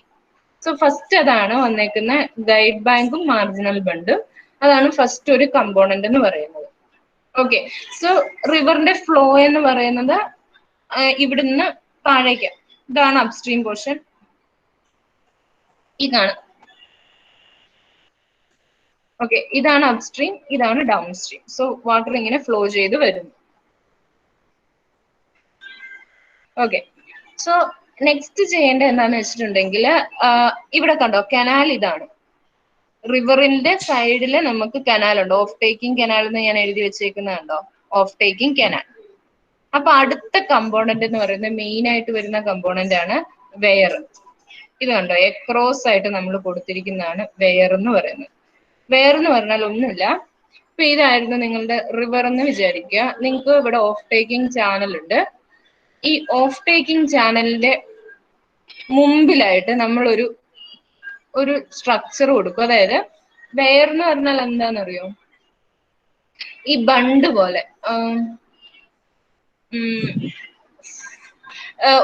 സോ ഫസ്റ്റ് അതാണ് വന്നേക്കുന്ന ഗൈഡ് ബാങ്കും മാർജിനൽ ബണ്ടും. അതാണ് ഫസ്റ്റ് ഒരു കമ്പോണന്റ് എന്ന് പറയുന്നത്. ഓക്കെ, സോ റിവറിന്റെ ഫ്ലോ എന്ന് പറയുന്നത് ഇവിടുന്ന് താഴേക്ക്, ഇതാണ് അപ്സ്ട്രീം പോർഷൻ, ഇതാണ്. ഓക്കെ, ഇതാണ് അപ്സ്ട്രീം, ഇതാണ് ഡൗൺ സ്ട്രീം. സോ വാട്ടർ ഇങ്ങനെ ഫ്ലോ ചെയ്ത് വരുന്നു. ഓക്കെ, സോ നെക്സ്റ്റ് ചെയ്യേണ്ടത് എന്താന്ന് വെച്ചിട്ടുണ്ടെങ്കിൽ, ഇവിടെ കണ്ടോ കനാൽ, ഇതാണ് റിവറിന്റെ സൈഡില് നമുക്ക് കനാൽ ഉണ്ട്. ഓഫ് ടേക്കിംഗ് കനാൽ എന്ന് ഞാൻ എഴുതി വെച്ചേക്കുന്നത് കണ്ടോ, ഓഫ് ടേക്കിംഗ് കനാൽ. അപ്പൊ അടുത്ത കമ്പോണന്റ് എന്ന് പറയുന്നത്, മെയിൻ ആയിട്ട് വരുന്ന കമ്പോണന്റ് ആണ് വെയർ. ഇത് കണ്ടോ, എക്രോസ് ആയിട്ട് നമ്മൾ കൊടുത്തിരിക്കുന്നതാണ് വെയർ എന്ന് പറയുന്നത്. വെയർ എന്ന് പറഞ്ഞാൽ ഒന്നുമില്ല, ഇപ്പൊ ഇതായിരുന്നു നിങ്ങളുടെ റിവർ എന്ന് വിചാരിക്കുക. നിങ്ങൾക്ക് ഇവിടെ ഓഫ് ടേക്കിംഗ് ചാനൽ ഉണ്ട്. ഈ ഓഫ് ടേക്കിംഗ് ചാനലിന്റെ മുമ്പിലായിട്ട് നമ്മൾ ഒരു സ്ട്രക്ചർ കൊടുക്കും. അതായത് വെയർ എന്ന് പറഞ്ഞാൽ എന്താണെന്നറിയോ, ഈ ബണ്ട് പോലെ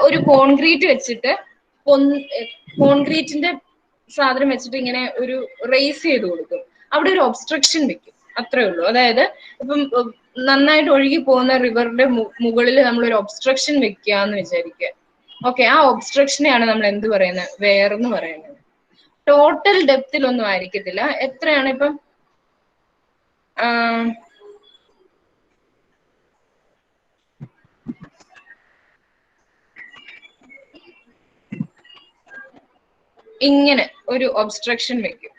ഒരു കോൺക്രീറ്റ് വെച്ചിട്ട്, കോൺക്രീറ്റിന്റെ സാധനം വെച്ചിട്ട് ഇങ്ങനെ ഒരു റേസ് ചെയ്ത് കൊടുക്കും. അവിടെ ഒരു ഒബ്സ്ട്രക്ഷൻ വെക്കും, അത്രേ ഉള്ളൂ. അതായത് ഇപ്പം നന്നായിട്ട് ഒഴുകി പോകുന്ന റിവറിന്റെ മുകളിൽ നമ്മൾ ഒരു ഒബ്സ്ട്രക്ഷൻ വെക്കുക എന്ന് വിചാരിക്കുക. ഓക്കെ, ആ ഒബ്സ്ട്രക്ഷനെയാണ് നമ്മൾ എന്ത് പറയുന്നത്, വെയർ എന്ന് പറയുന്നത്. ടോട്ടൽ ഡെപ്തിലൊന്നും ആയിരിക്കത്തില്ല. എത്രയാണ് ഇപ്പം, ഇങ്ങനെ ഒരു ഒബ്സ്ട്രക്ഷൻ വെക്കും.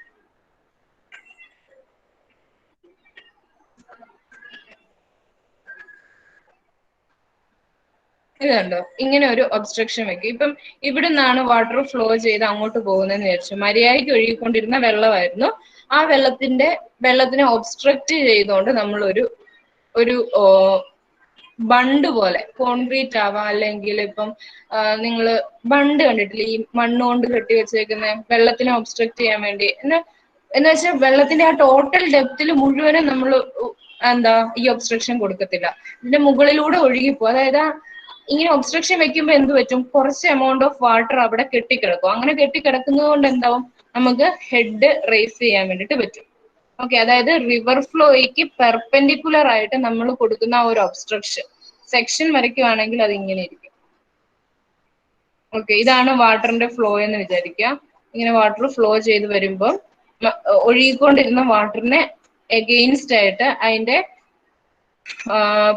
ഇത് കണ്ടോ, ഇങ്ങനെ ഒരു ഒബ്സ്ട്രക്ഷൻ വെക്കും. ഇപ്പം ഇവിടെ നിന്നാണ് വാട്ടർ ഫ്ലോ ചെയ്ത് അങ്ങോട്ട് പോകുന്നതെന്ന് വിചാരിച്ചു. മര്യാദയ്ക്ക് ഒഴുകിക്കൊണ്ടിരുന്ന വെള്ളമായിരുന്നു, ആ വെള്ളത്തിനെ ഒബ്സ്ട്രക്ട് ചെയ്തുകൊണ്ട് നമ്മൾ ഒരു ബണ്ട് പോലെ കോൺക്രീറ്റ് ആവാം, അല്ലെങ്കിൽ ഇപ്പം നിങ്ങൾ ബണ്ട് കണ്ടിട്ടില്ലേ, ഈ മണ്ണുകൊണ്ട് കെട്ടി വെച്ചേക്കുന്ന വെള്ളത്തിനെ ഒബ്സ്ട്രക്ട് ചെയ്യാൻ വേണ്ടി. എന്ന് വെച്ചാൽ വെള്ളത്തിന്റെ ആ ടോട്ടൽ ഡെപ്തിൽ മുഴുവനും നമ്മൾ ഈ ഒബ്സ്ട്രക്ഷൻ കൊടുക്കത്തില്ല, ഇതിന്റെ മുകളിലൂടെ ഒഴുകിപ്പോ. അതായത് ഇങ്ങനെ ഒബ്സ്ട്രക്ഷൻ വെക്കുമ്പോ എന്ത് പറ്റും, കുറച്ച് എമൗണ്ട് ഓഫ് വാട്ടർ അവിടെ കെട്ടിക്കിടക്കും. അങ്ങനെ കെട്ടിക്കിടക്കുന്നത് കൊണ്ട് എന്താവും, നമുക്ക് ഹെഡ് റേസ് ചെയ്യാൻ വേണ്ടിട്ട് പറ്റും. ഓക്കെ, അതായത് റിവർ ഫ്ലോയ്ക്ക് പെർപെൻഡിക്കുലർ ആയിട്ട് നമ്മൾ കൊടുക്കുന്ന ആ ഒരു ഒബ്സ്ട്രക്ഷൻ സെക്ഷൻ വരയ്ക്കുവാണെങ്കിൽ അത് ഇങ്ങനെ ഇരിക്കും. ഓക്കെ, ഇതാണ് വാട്ടറിന്റെ ഫ്ലോ എന്ന് വിചാരിക്കുക. ഇങ്ങനെ വാട്ടർ ഫ്ലോ ചെയ്ത് വരുമ്പോൾ ഒഴുകിക്കൊണ്ടിരുന്ന വാട്ടറിനെ എഗെയിൻസ്റ്റ് ആയിട്ട് അതിന്റെ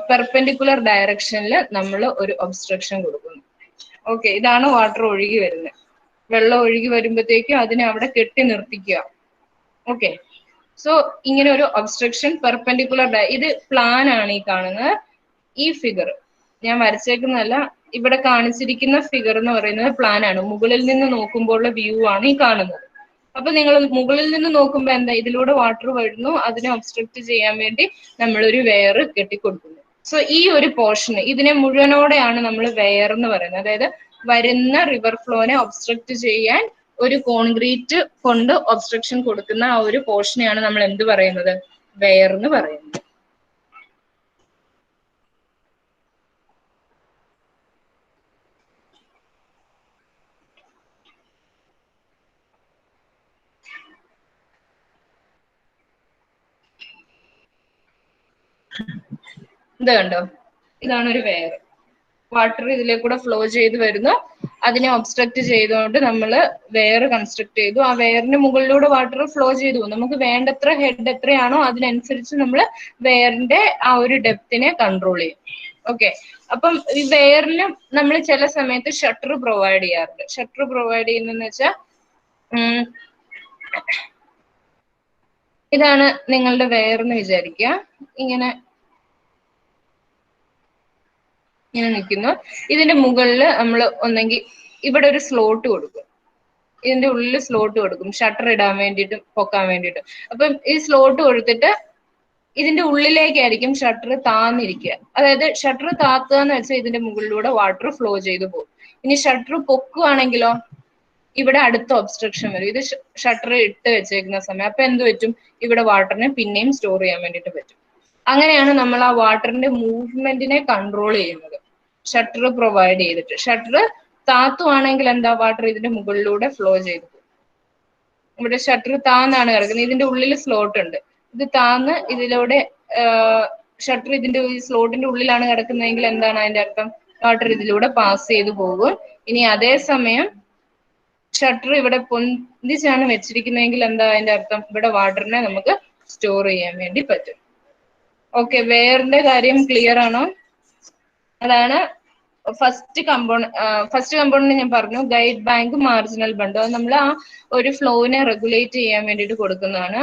പെർപെൻഡിക്കുലർ ഡയറക്ഷനിൽ നമ്മൾ ഒരു ഒബ്സ്ട്രക്ഷൻ കൊടുക്കുന്നു. ഓക്കെ, ഇതാണ് വാട്ടർ ഒഴുകി വരുന്നത്. വെള്ളം ഒഴുകി വരുമ്പോഴത്തേക്കും അതിനെ അവിടെ കെട്ടി നിർത്തിക്കുക. ഓക്കെ, സോ ഇങ്ങനെ ഒരു ഒബ്സ്ട്രക്ഷൻ പെർപെൻഡിക്കുലർ ഇത് പ്ലാൻ ആണ് ഈ കാണുന്നത്. ഈ ഫിഗർ ഞാൻ വരച്ചേക്കുന്നതല്ല, ഇവിടെ കാണിച്ചിരിക്കുന്ന ഫിഗർ എന്ന് പറയുന്നത് പ്ലാൻ ആണ്. മുകളിൽ നിന്ന് നോക്കുമ്പോഴുള്ള വ്യൂ ആണ് ഈ കാണുന്നത്. അപ്പൊ നിങ്ങൾ മുകളിൽ നിന്ന് നോക്കുമ്പോൾ എന്താ, ഇതിലൂടെ വാട്ടർ വരുന്നു, അതിനെ ഒബ്സ്ട്രക്ട് ചെയ്യാൻ വേണ്ടി നമ്മളൊരു വെയർ കെട്ടിക്കൊടുക്കുന്നു. സോ ഈ ഒരു പോർഷന്, ഇതിനെ മുഴുവനോടെയാണ് നമ്മൾ വെയർ എന്ന് പറയുന്നത്. അതായത് വരുന്ന റിവർ ഫ്ലോനെ ഒബ്സ്ട്രക്ട് ചെയ്യാൻ ഒരു കോൺക്രീറ്റ് കൊണ്ട് ഒബ്സ്ട്രക്ഷൻ കൊടുക്കുന്ന ആ ഒരു പോർഷനെയാണ് നമ്മൾ എന്ത് പറയുന്നത്, വെയർ എന്ന് പറയുന്നത്. ഇത് കണ്ടോ, ഇതാണ് ഒരു വെയർ. വാട്ടർ ഇതിലേക്കൂടെ ഫ്ലോ ചെയ്ത് വരുന്നു, അതിനെ ഒബ്സ്ട്രക്ട് ചെയ്തുകൊണ്ട് നമ്മൾ വെയർ കൺസ്ട്രക്ട് ചെയ്തു. ആ വെയറിന് മുകളിലൂടെ വാട്ടർ ഫ്ലോ ചെയ്തു പോകും. നമുക്ക് വേണ്ടത്ര ഹെഡ് എത്രയാണോ അതിനനുസരിച്ച് നമ്മൾ വെയറിന്റെ ആ ഒരു ഡെപ്തിനെ കൺട്രോൾ ചെയ്യും. ഓക്കെ, അപ്പം ഈ വെയറിന് നമ്മൾ ചില സമയത്ത് ഷട്ടർ പ്രൊവൈഡ് ചെയ്യാറുണ്ട്. ഷട്ടർ പ്രൊവൈഡ് ചെയ്യുന്നതെന്ന് വെച്ചാൽ ഇതാണ് നിങ്ങളുടെ വെയർ എന്ന് വിചാരിക്കുക. ഇങ്ങനെ നിൽക്കുന്നു. ഇതിന്റെ മുകളിൽ നമ്മൾ ഒന്നെങ്കിൽ ഇവിടെ ഒരു സ്ലോട്ട് കൊടുക്കും, ഇതിന്റെ ഉള്ളിൽ സ്ലോട്ട് കൊടുക്കും ഷട്ടർ ഇടാൻ വേണ്ടിയിട്ടും പൊക്കാൻ വേണ്ടിയിട്ടും. അപ്പം ഈ സ്ലോട്ട് കൊടുത്തിട്ട് ഇതിന്റെ ഉള്ളിലേക്കായിരിക്കും ഷട്ടർ താന്നിരിക്കുക. അതായത് ഷട്ടർ താത്തുക എന്ന് വെച്ചാൽ ഇതിന്റെ മുകളിലൂടെ വാട്ടർ ഫ്ലോ ചെയ്തു പോകും. ഇനി ഷട്ടർ പൊക്കുവാണെങ്കിലോ ഇവിടെ അടുത്ത ഒബ്സ്ട്രക്ഷൻ വരും. ഇത് ഷട്ടർ ഇട്ട് വെച്ചേക്കുന്ന സമയം അപ്പൊ എന്ത് പറ്റും, ഇവിടെ വാട്ടറിനെ പിന്നെയും സ്റ്റോർ ചെയ്യാൻ വേണ്ടിയിട്ട് പറ്റും. അങ്ങനെയാണ് നമ്മൾ ആ വാട്ടറിന്റെ മൂവ്മെന്റിനെ കൺട്രോൾ ചെയ്യുന്നത്, ഷട്ടർ പ്രൊവൈഡ് ചെയ്തിട്ട്. ഷട്ടർ താത്തുവാണെങ്കിൽ എന്താ, വാട്ടർ ഇതിന്റെ മുകളിലൂടെ ഫ്ലോ ചെയ്തു പോകും. ഇവിടെ ഷട്ടർ താന്നാണ് കിടക്കുന്നത്, ഇതിന്റെ ഉള്ളിൽ സ്ലോട്ട് ഉണ്ട്, ഇത് താന്ന് ഇതിലൂടെ ഷട്ടർ ഇതിന്റെ സ്ലോട്ടിന്റെ ഉള്ളിലാണ് കിടക്കുന്നതെങ്കിൽ എന്താണ് അതിന്റെ അർത്ഥം, വാട്ടർ ഇതിലൂടെ പാസ് ചെയ്തു പോകും. ഇനി അതേസമയം ഷട്ടർ ഇവിടെ പൊന്തിച്ചാണ് വെച്ചിരിക്കുന്നതെങ്കിൽ എന്താ അതിന്റെ അർത്ഥം, ഇവിടെ വാട്ടറിനെ നമുക്ക് സ്റ്റോർ ചെയ്യാൻ വേണ്ടി പറ്റും. ഓക്കെ, വെയറിന്റെ കാര്യം ക്ലിയർ ആണോ? അതാണ് ഫസ്റ്റ് കമ്പോണന്റ് ഞാൻ പറഞ്ഞു, ഗൈഡ് ബാങ്ക് മാർജിനൽ ബണ്ട്. അത് നമ്മൾ ആ ഒരു ഫ്ലോവിനെ റെഗുലേറ്റ് ചെയ്യാൻ വേണ്ടിയിട്ട് കൊടുക്കുന്നതാണ്.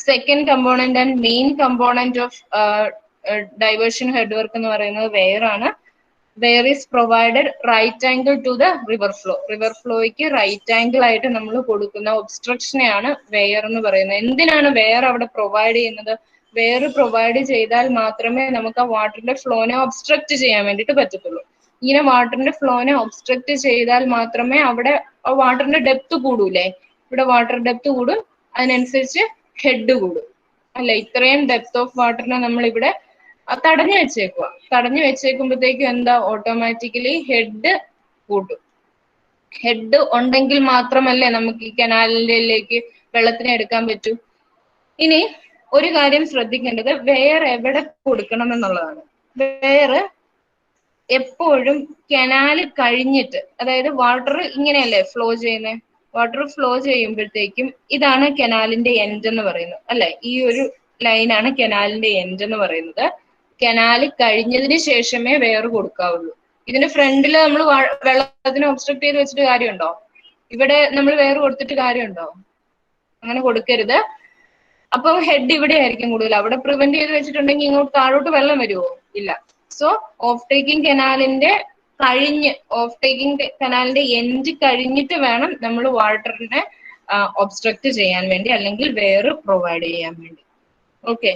Second component and main component of diversion head work എന്ന് പറയുന്നത് വെയർ ആണ്. Weir is provided right angle to the river flow. River ഫ്ലോയ്ക്ക് റൈറ്റ് ആംഗിൾ ആയിട്ട് നമ്മൾ കൊടുക്കുന്ന ഒബ്സ്ട്രക്ഷനെയാണ് വെയർ എന്ന് പറയുന്നത്. എന്തിനാണ് വെയർ അവിടെ പ്രൊവൈഡ് ചെയ്യുന്നത്, വെയർ പ്രൊവൈഡ് ചെയ്താൽ മാത്രമേ നമുക്ക് ആ വാട്ടറിന്റെ ഫ്ലോനെ ഒബ്സ്ട്രക്ട് ചെയ്യാൻ വേണ്ടിയിട്ട് പറ്റത്തുള്ളൂ. ഇങ്ങനെ വാട്ടറിന്റെ ഫ്ലോനെ ഒബ്സ്ട്രക്ട് ചെയ്താൽ മാത്രമേ അവിടെ വാട്ടറിന്റെ ഡെപ്ത് കൂടൂലേ, ഇവിടെ വാട്ടർ ഡെപ്ത് കൂടും, അതിനനുസരിച്ച് ഹെഡ് കൂടും അല്ലെ. ഇത്രയും ഡെപ്ത് ഓഫ് വാട്ടറിനെ നമ്മൾ ഇവിടെ തടഞ്ഞു വെച്ചേക്കുക. തടഞ്ഞു വെച്ചേക്കുമ്പോഴത്തേക്കും എന്താ, ഓട്ടോമാറ്റിക്കലി ഹെഡ് കൂട്ടും. ഹെഡ് ഉണ്ടെങ്കിൽ മാത്രമല്ലേ നമുക്ക് ഈ കനാലിലേക്ക് വെള്ളത്തിനെ എടുക്കാൻ പറ്റൂ. ഇനി ഒരു കാര്യം ശ്രദ്ധിക്കേണ്ടത്, വെയർ എവിടെ കൊടുക്കണം എന്നുള്ളതാണ്. വെയർ എപ്പോഴും കനാല് കഴിഞ്ഞിട്ട്, അതായത് വാട്ടർ ഇങ്ങനെയല്ലേ ഫ്ലോ ചെയ്യുന്നത്, വാട്ടർ ഫ്ലോ ചെയ്യുമ്പോഴത്തേക്കും ഇതാണ് കനാലിന്റെ എൻഡ് എന്ന് പറയുന്നത് അല്ലെ. ഈ ഒരു ലൈനാണ് കനാലിന്റെ എൻഡ് എന്ന് പറയുന്നത്. കനാല് കഴിഞ്ഞതിന് ശേഷമേ വെയർ കൊടുക്കാവുള്ളൂ. ഇതിന്റെ ഫ്രണ്ടിൽ നമ്മൾ വെള്ളത്തിന് ഒബ്സ്ട്രക്ട് ചെയ്ത് വെച്ചിട്ട് കാര്യമുണ്ടോ, ഇവിടെ നമ്മൾ വെയർ കൊടുത്തിട്ട് കാര്യമുണ്ടോ, അങ്ങനെ കൊടുക്കരുത്. അപ്പം ഹെഡ് ഇവിടെ ആയിരിക്കും കൂടുതൽ. അവിടെ പ്രിവെന്റ് ചെയ്ത് വെച്ചിട്ടുണ്ടെങ്കിൽ ഇങ്ങോട്ട് താഴോട്ട് വെള്ളം വരുമോ, ഇല്ല. സോ ഓഫ് ടേക്കിംഗ് കനാലിന്റെ എൻഡ് കഴിഞ്ഞിട്ട് വേണം നമ്മൾ വാട്ടറിനെ ഒബ്സ്ട്രക്ട് ചെയ്യാൻ വേണ്ടി അല്ലെങ്കിൽ വെയർ പ്രൊവൈഡ് ചെയ്യാൻ വേണ്ടി. ഓക്കെ,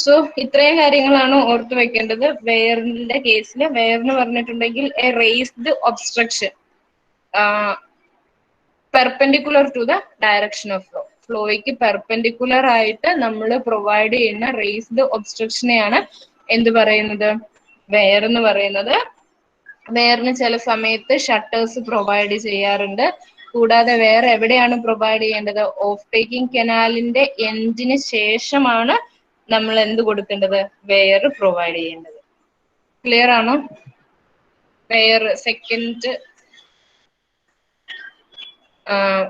സോ ഇത്രയും കാര്യങ്ങളാണ് ഓർത്ത് വെക്കേണ്ടത്. വെയറിന്റെ കേസിൽ വെയർ എന്ന് പറഞ്ഞിട്ടുണ്ടെങ്കിൽ a raised obstruction perpendicular to the direction of flow. ഫ്ലോയ്ക്ക് പെർപെൻഡിക്കുലർ ആയിട്ട് നമ്മൾ പ്രൊവൈഡ് ചെയ്യുന്ന റേസ്ഡ് ഒബ്സ്ട്രക്ഷനെയാണ് എന്ത് പറയുന്നത്? വെയർ എന്ന് പറയുന്നത്. വെയറിന് ചില സമയത്ത് ഷട്ടേഴ്സ് പ്രൊവൈഡ് ചെയ്യാറുണ്ട്. കൂടാതെ വേറെ എവിടെയാണ് പ്രൊവൈഡ് ചെയ്യേണ്ടത്? ഓഫ് ടേക്കിംഗ് കനാലിന്റെ എൻഡിന് ശേഷമാണ് നമ്മൾ എന്ത് കൊടുക്കേണ്ടത്? വെയർ പ്രൊവൈഡ് ചെയ്യേണ്ടത്. ക്ലിയർ ആണോ? വെയർ സെക്കൻഡ്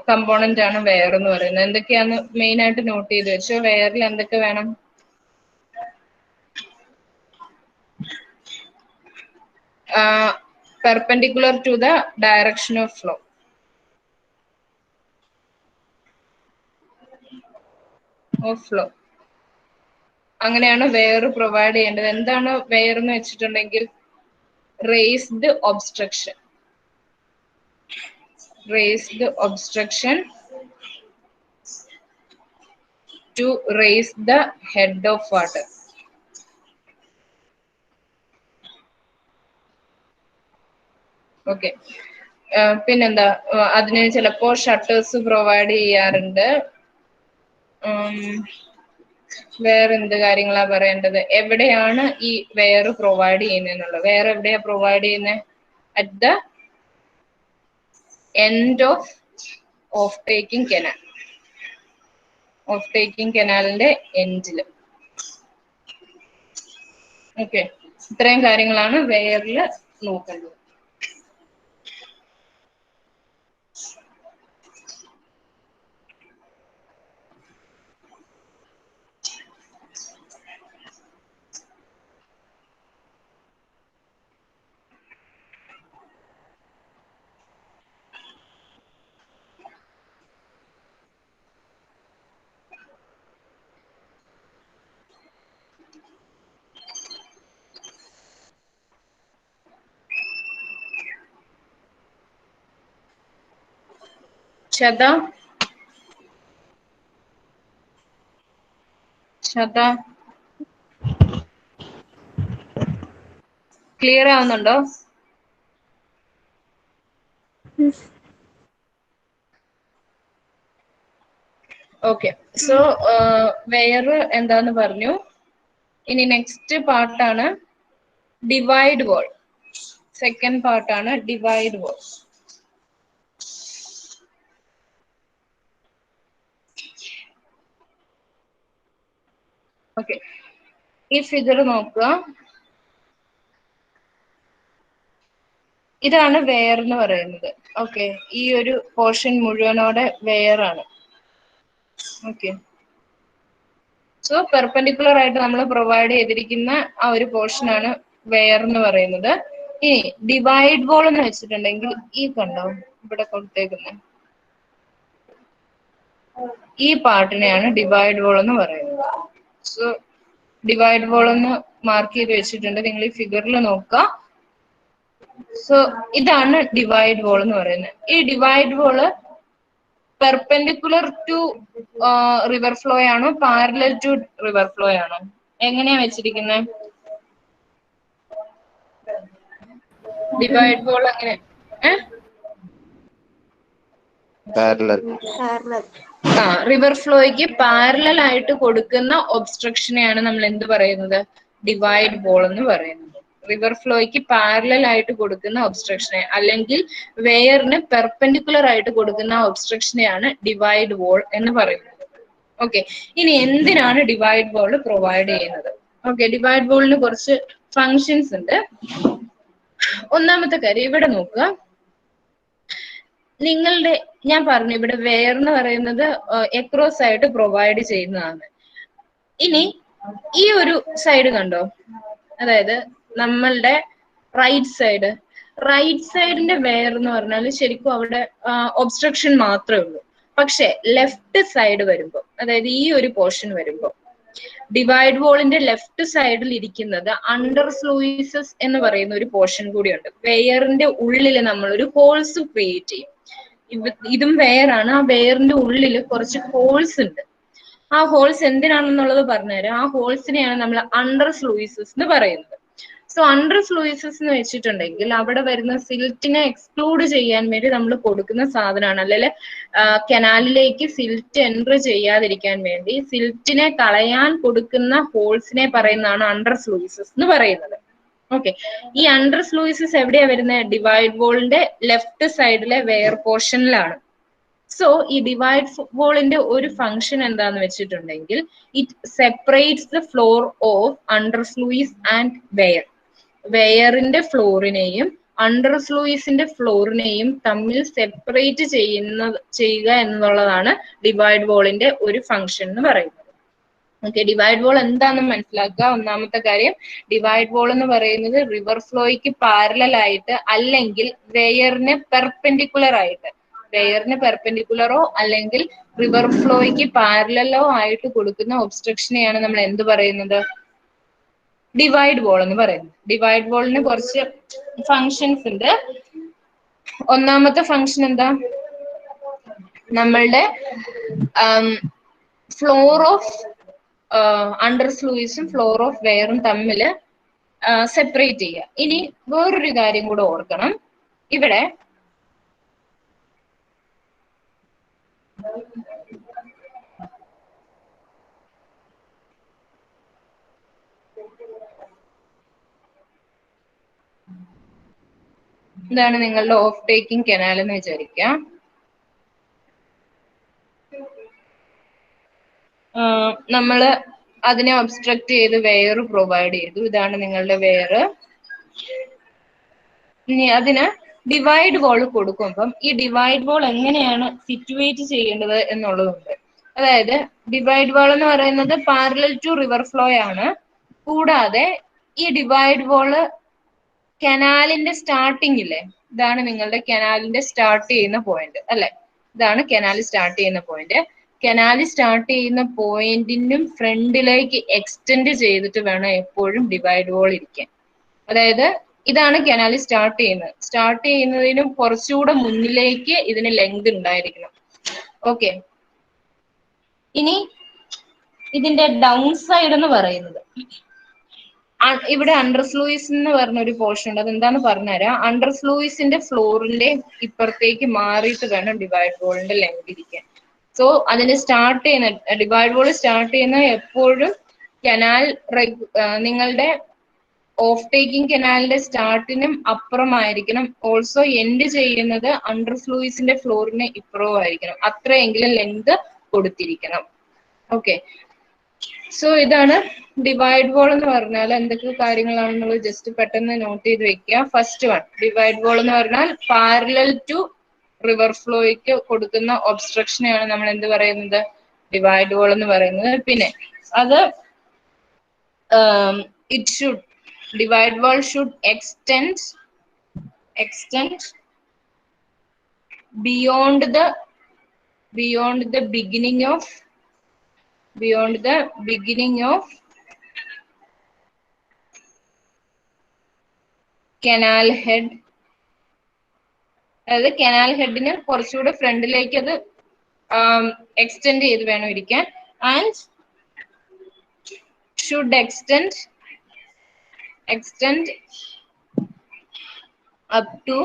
കമ്പോണന്റ് ആണ് വെയർ എന്ന് പറയുന്നത്. എന്തൊക്കെയാണ് മെയിൻ ആയിട്ട് നോട്ട് ചെയ്ത് വെച്ചോ. വെയറിൽ എന്തൊക്കെ വേണം? Perpendicular to the direction of flow. അങ്ങനെയാണ് വെയർ പ്രൊവൈഡ് ചെയ്യേണ്ടത്. എന്താണ് വെയർ എന്ന് വെച്ചിട്ടുണ്ടെങ്കിൽ raised obstruction. Raised obstruction to raise the head of water. Okay, പിന്നെന്താ? അതിന് ചിലപ്പോ ഷട്ടേഴ്സ് പ്രൊവൈഡ് ചെയ്യാറുണ്ട്. വേറെ എന്ത് കാര്യങ്ങളാ പറയേണ്ടത്? എവിടെയാണ് ഈ വെയർ പ്രൊവൈഡ് ചെയ്യുന്നത്? വെയർ എവിടെയാ പ്രൊവൈഡ് ചെയ്യുന്നത്? At the end off taking canal. Off taking കനാലിന്റെ എൻഡില്. ഓക്കെ, ഇത്രയും കാര്യങ്ങളാണ് വെയറിൽ നോക്കേണ്ടത്. Shada ക്ലിയർ ആവുന്നുണ്ടോ? ഓക്കെ, സോ വെയർ എന്താന്ന് പറഞ്ഞു. ഇനി നെക്സ്റ്റ് പാർട്ടാണ് ഡിവൈഡ് വോൾ. സെക്കൻഡ് പാർട്ടാണ് ഡിവൈഡ് വോൾ. ഓക്കെ, ഈ ഫിഗർ നോക്കുക. ഇതാണ് വെയർ എന്ന് പറയുന്നത്. ഓക്കെ, ഈ ഒരു പോർഷൻ മുഴുവനോടെ വെയർ ആണ്. ഓക്കെ, സോ പെർപെൻഡിക്കുലർ ആയിട്ട് നമ്മൾ പ്രൊവൈഡ് ചെയ്തിരിക്കുന്ന ആ ഒരു പോർഷൻ ആണ് വെയർ എന്ന് പറയുന്നത്. ഇനി ഡിവൈഡ് വോൾ എന്ന് വെച്ചിട്ടുണ്ടെങ്കിൽ ഈ കണ്ടോ ഇവിടെ കൊടുത്തേക്കുന്നത് ഈ പാർട്ടിനെയാണ് ഡിവൈഡ് വോൾ എന്ന് പറയുന്നത്. സോ ഡിവൈഡ് വോൾ എന്ന് മാർക്ക് ചെയ്ത് വെച്ചിട്ടുണ്ട്. നിങ്ങൾ ഈ ഫിഗറിൽ നോക്കുക. സോ ഇതാണ് ഡിവൈഡ് വോൾ എന്ന് പറയുന്നത്. ഈ divide wall perpendicular to river flow ആണോ പാരലൽ ടു റിവർ ഫ്ലോ ആണോ? എങ്ങനെയാ വെച്ചിരിക്കുന്നത്? ഡിവൈഡ് വോൾ എങ്ങനെ? റിവർ ഫ്ലോയ്ക്ക് പാരലൽ ആയിട്ട് കൊടുക്കുന്ന ഒബ്സ്ട്രക്ഷനെയാണ് നമ്മൾ എന്ത് പറയുന്നത്? ഡിവൈഡ് വോൾ എന്ന് പറയുന്നത്. റിവർ ഫ്ലോയ്ക്ക് പാരലൽ ആയിട്ട് കൊടുക്കുന്ന ഒബ്സ്ട്രക്ഷനെ അല്ലെങ്കിൽ വെയറിന് പെർപെൻഡിക്കുലർ ആയിട്ട് കൊടുക്കുന്ന ഒബ്സ്ട്രക്ഷനെയാണ് ഡിവൈഡ് വോൾ എന്ന് പറയുന്നത്. ഓക്കെ, ഇനി എന്തിനാണ് ഡിവൈഡ് വോൾ പ്രൊവൈഡ് ചെയ്യുന്നത്? ഓക്കെ, ഡിവൈഡ് വോളിന് കുറച്ച് ഫങ്ഷൻസ് ഉണ്ട്. ഒന്നാമത്തെ കാര്യം ഇവിടെ നോക്കുക. നിങ്ങളുടെ ഞാൻ പറഞ്ഞു ഇവിടെ വെയർ എന്ന് പറയുന്നത് എക്രോസ് ആയിട്ട് പ്രൊവൈഡ് ചെയ്യുന്നതാണ്. ഇനി ഈ ഒരു സൈഡ് കണ്ടോ, അതായത് നമ്മളുടെ റൈറ്റ് സൈഡിന്റെ വെയർ എന്ന് പറഞ്ഞാൽ ശരിക്കും അവിടെ ഒബ്സ്ട്രക്ഷൻ മാത്രമേ ഉള്ളൂ. പക്ഷെ ലെഫ്റ്റ് സൈഡ് വരുമ്പോൾ, അതായത് ഈ ഒരു പോർഷൻ വരുമ്പോൾ, ഡിവൈഡ് വോളിന്റെ ലെഫ്റ്റ് സൈഡിൽ ഇരിക്കുന്നത് അണ്ടർ സ്ലൂയിസസ് എന്ന് പറയുന്ന ഒരു പോർഷൻ കൂടിയുണ്ട്. വെയറിന്റെ ഉള്ളിൽ നമ്മൾ ഒരു ഹോൾസ് ക്രിയേറ്റ് ചെയ്യും. ഇതും വെയറാണ്. ആ വെയറിന്റെ ഉള്ളിൽ കുറച്ച് ഹോൾസ് ഉണ്ട്. ആ ഹോൾസ് എന്തിനാണെന്നുള്ളത് പറഞ്ഞുതരാം. ആ ഹോൾസിനെയാണ് നമ്മൾ അണ്ടർ ഫ്ലൂയിസസ് എന്ന് പറയുന്നത്. സോ അണ്ടർ ഫ്ലൂയിസസ് എന്ന് വെച്ചിട്ടുണ്ടെങ്കിൽ അവിടെ വരുന്ന സിൽറ്റിനെ എക്സ്ക്ലൂഡ് ചെയ്യാൻ വേണ്ടി നമ്മൾ കൊടുക്കുന്ന സാധനമാണ്. അല്ലെങ്കിൽ കനാലിലേക്ക് സിൽറ്റ് എൻട്രി ചെയ്യാതിരിക്കാൻ വേണ്ടി സിൽറ്റിനെ കളയാൻ കൊടുക്കുന്ന ഹോൾസിനെ പറയുന്നതാണ് അണ്ടർ ഫ്ലൂയിസസ് എന്ന് പറയുന്നത്. ഓക്കെ, ഈ അണ്ടർ ഫ്ലൂയിസസ് എവിടെയാ വരുന്നത്? ഡിവൈഡ് വോളിന്റെ ലെഫ്റ്റ് സൈഡിലെ വെയർ പോർഷനിലാണ്. സോ ഈ ഡിവൈഡ് വോളിന്റെ ഒരു ഫംഗ്ഷൻ എന്താന്ന് വെച്ചിട്ടുണ്ടെങ്കിൽ it separates the floor of under sluice and weir. വെയറിന്റെ ഫ്ലോറിനെയും അണ്ടർ ഫ്ലൂയിസിന്റെ ഫ്ലോറിനെയും തമ്മിൽ സെപ്പറേറ്റ് ചെയ്യുക എന്നുള്ളതാണ് ഡിവൈഡ് വോളിന്റെ ഒരു ഫംഗ്ഷൻ എന്ന് പറയുന്നത്. ഓക്കെ, ഡിവൈഡ് വോൾ എന്താണെന്ന് മനസ്സിലാക്കുക. ഒന്നാമത്തെ കാര്യം, ഡിവൈഡ് വോൾ എന്ന് പറയുന്നത് റിവർ ഫ്ലോയ്ക്ക് പാരലൽ ആയിട്ട് അല്ലെങ്കിൽ വെയറിന് പെർപെൻഡിക്കുലർ ആയിട്ട്, വെയറിന് പെർപെൻഡിക്കുലറോ അല്ലെങ്കിൽ റിവർ ഫ്ലോയ്ക്ക് പാരലലോ ആയിട്ട് കൊടുക്കുന്ന ഒബ്സ്ട്രക്ഷനെയാണ് നമ്മൾ എന്ത് പറയുന്നത്? ഡിവൈഡ് വോൾ എന്ന് പറയുന്നത്. ഡിവൈഡ് വോളിന് കുറച്ച് ഫങ്ഷൻസ് ഉണ്ട്. ഒന്നാമത്തെ ഫങ്ഷൻ എന്താ? നമ്മളുടെ ഫ്ലോർ ഓഫ് അണ്ടർ ഫ്ലൂയിസും ഫ്ലോർ ഓഫ് വെയറും തമ്മിൽ സെപ്പറേറ്റ് ചെയ്യുക. ഇനി വേറൊരു കാര്യം കൂടെ ഓർക്കണം. ഇവിടെ ഇതാണ് നിങ്ങളുടെ ഓഫ് ടേക്കിംഗ് കനാൽ എന്ന് വിചാരിക്കാം. നമ്മള് അതിനെ ഒബ്സ്ട്രക്ട് ചെയ്ത് വെയർ പ്രൊവൈഡ് ചെയ്തു. ഇതാണ് നിങ്ങളുടെ വെയർ. ഇനി അതിന് ഡിവൈഡ് വോൾ കൊടുക്കുമ്പം ഈ ഡിവൈഡ് വോൾ എങ്ങനെയാണ് സിറ്റുവേറ്റ് ചെയ്യേണ്ടത് എന്നുള്ളതുണ്ട്. അതായത് ഡിവൈഡ് വോൾ എന്ന് പറയുന്നത് പാരലൽ ടു റിവർ ഫ്ലോ ആണ്. കൂടാതെ ഈ ഡിവൈഡ് വോള് കനാലിന്റെ സ്റ്റാർട്ടിംഗ് ഇല്ലേ, ഇതാണ് നിങ്ങളുടെ കനാലിന്റെ സ്റ്റാർട്ട് ചെയ്യുന്ന പോയിന്റ് അല്ലെ. ഇതാണ് കനാൽ സ്റ്റാർട്ട് ചെയ്യുന്ന പോയിന്റ്. കനാല് സ്റ്റാർട്ട് ചെയ്യുന്ന പോയിന്റിനും ഫ്രണ്ടിലേക്ക് എക്സ്റ്റെൻഡ് ചെയ്തിട്ട് വേണം എപ്പോഴും ഡിവൈഡ് വോൾ ഇരിക്കാൻ. അതായത് ഇതാണ് കനാല് സ്റ്റാർട്ട് ചെയ്യുന്നത്. സ്റ്റാർട്ട് ചെയ്യുന്നതിനും കുറച്ചുകൂടെ മുന്നിലേക്ക് ഇതിന് ലെങ്ത് ഉണ്ടായിരിക്കണം. ഓക്കെ, ഇനി ഇതിന്റെ ഡൗൺ സൈഡ് എന്ന് പറയുന്നത്, ഇവിടെ അണ്ടർ ഫ്ലൂയിസ് എന്ന് പറഞ്ഞ ഒരു പോർഷൻ ഉണ്ട്. അതെന്താന്ന് പറഞ്ഞുതരാം. അണ്ടർ ഫ്ലൂയിസിന്റെ ഫ്ലോറിന്റെ ഇപ്പുറത്തേക്ക് മാറിയിട്ട് വേണം ഡിവൈഡ് വോളിന്റെ ലെങ്ത് ഇരിക്കാൻ. സോ അതിന് സ്റ്റാർട്ട് ചെയ്യുന്ന ഡിവൈഡ് വോൾ സ്റ്റാർട്ട് ചെയ്യുന്ന എപ്പോഴും കനാൽ നിങ്ങളുടെ ഓഫ് ടേക്കിംഗ് കനാലിന്റെ സ്റ്റാർട്ടിനും അപ്പുറമായിരിക്കണം. ഓൾസോ എൻഡ് ചെയ്യുന്നത് അണ്ടർ ഫ്ലൂയിസിന്റെ ഫ്ലോറിന് ഇപ്പുറമായിരിക്കണം. അത്രയെങ്കിലും ലെങ്ത് കൊടുത്തിരിക്കണം. ഓക്കെ, സോ ഇതാണ് ഡിവൈഡ് വോൾ എന്ന് പറഞ്ഞാൽ എന്തൊക്കെ കാര്യങ്ങളാണെന്നുള്ളത് ജസ്റ്റ് പെട്ടെന്ന് നോട്ട് ചെയ്ത് വെക്കുക. ഫസ്റ്റ് വൺ, ഡിവൈഡ് വോൾ എന്ന് പറഞ്ഞാൽ പാരലൽ ടു റിവർ ഫ്ലോയ്ക്ക് കൊടുക്കുന്ന ഒബ്സ്ട്രക്ഷനെയാണ് നമ്മൾ എന്ത് പറയുന്നത്? ഡിവൈഡ് വോൾ എന്ന് പറയുന്നത്. പിന്നെ അത് it should, divide wall should extend beyond the beginning of canal head. അതായത് കനാൽ ഹെഡിന് കുറച്ചുകൂടെ ഫ്രണ്ടിലേക്ക് അത് എക്സ്റ്റെൻഡ് ചെയ്ത് വേണം ഇരിക്കാൻ. And should extend up to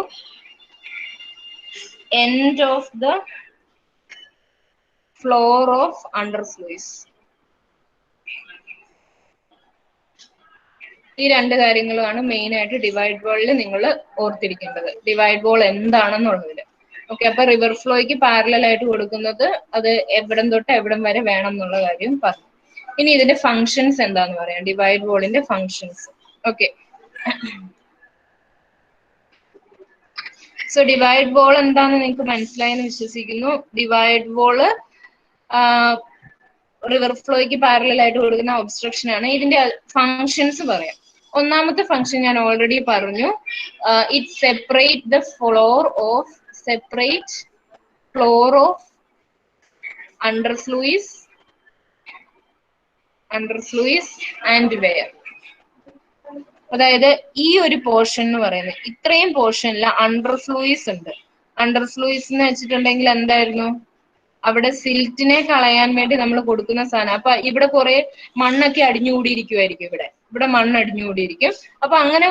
end of the floor of underfluis. ഈ രണ്ട് കാര്യങ്ങളാണ് മെയിൻ ആയിട്ട് ഡിവൈഡ് വോളിൽ നിങ്ങൾ ഓർത്തിരിക്കേണ്ടത്. ഡിവൈഡ് വോൾ എന്താണെന്നുള്ളതിൽ. ഓക്കെ, അപ്പൊ റിവർ ഫ്ലോയ്ക്ക് പാരലൽ ആയിട്ട് കൊടുക്കുന്നത് അത് എവിടം തൊട്ട് എവിടം വരെ വേണം എന്നുള്ള കാര്യം പറഞ്ഞു. ഇനി ഇതിന്റെ ഫങ്ഷൻസ് എന്താന്ന് പറയാം, ഡിവൈഡ് വോളിന്റെ functions. Okay, so divide wall എന്താന്ന് നിങ്ങൾക്ക് മനസ്സിലായെന്ന് വിശ്വസിക്കുന്നു. ഡിവൈഡ് വോള് റിവർ ഫ്ലോയ്ക്ക് പാരലൽ ആയിട്ട് കൊടുക്കുന്ന ഒബ്സ്ട്രക്ഷൻ ആണ്. ഇതിന്റെ ഫങ്ഷൻസ് പറയാം. ഒന്നാമത്തെ ഫങ്ഷൻ ഞാൻ ഓൾറെഡി പറഞ്ഞു. It separate the floor of underfluis and weir. അതായത് ഈ ഒരു പോർഷൻ എന്ന് പറയുന്നത്, ഇത്രയും പോർഷനിൽ അണ്ടർഫ്ലൂയിസ് ഉണ്ട്. അണ്ടർ ഫ്ലൂയിഡ്സ് എന്ന് വെച്ചിട്ടുണ്ടെങ്കിൽ എന്തായിരുന്നു? അവിടെ സിൽറ്റിനെ കളയാൻ വേണ്ടി നമ്മൾ കൊടുക്കുന്ന സാധനം. അപ്പൊ ഇവിടെ കുറെ മണ്ണൊക്കെ അടിഞ്ഞുകൂടിയിരിക്കുമായിരിക്കും. ഇവിടെ മണ്ണ് അടിഞ്ഞുകൂടിയിരിക്കും. അപ്പൊ അങ്ങനെ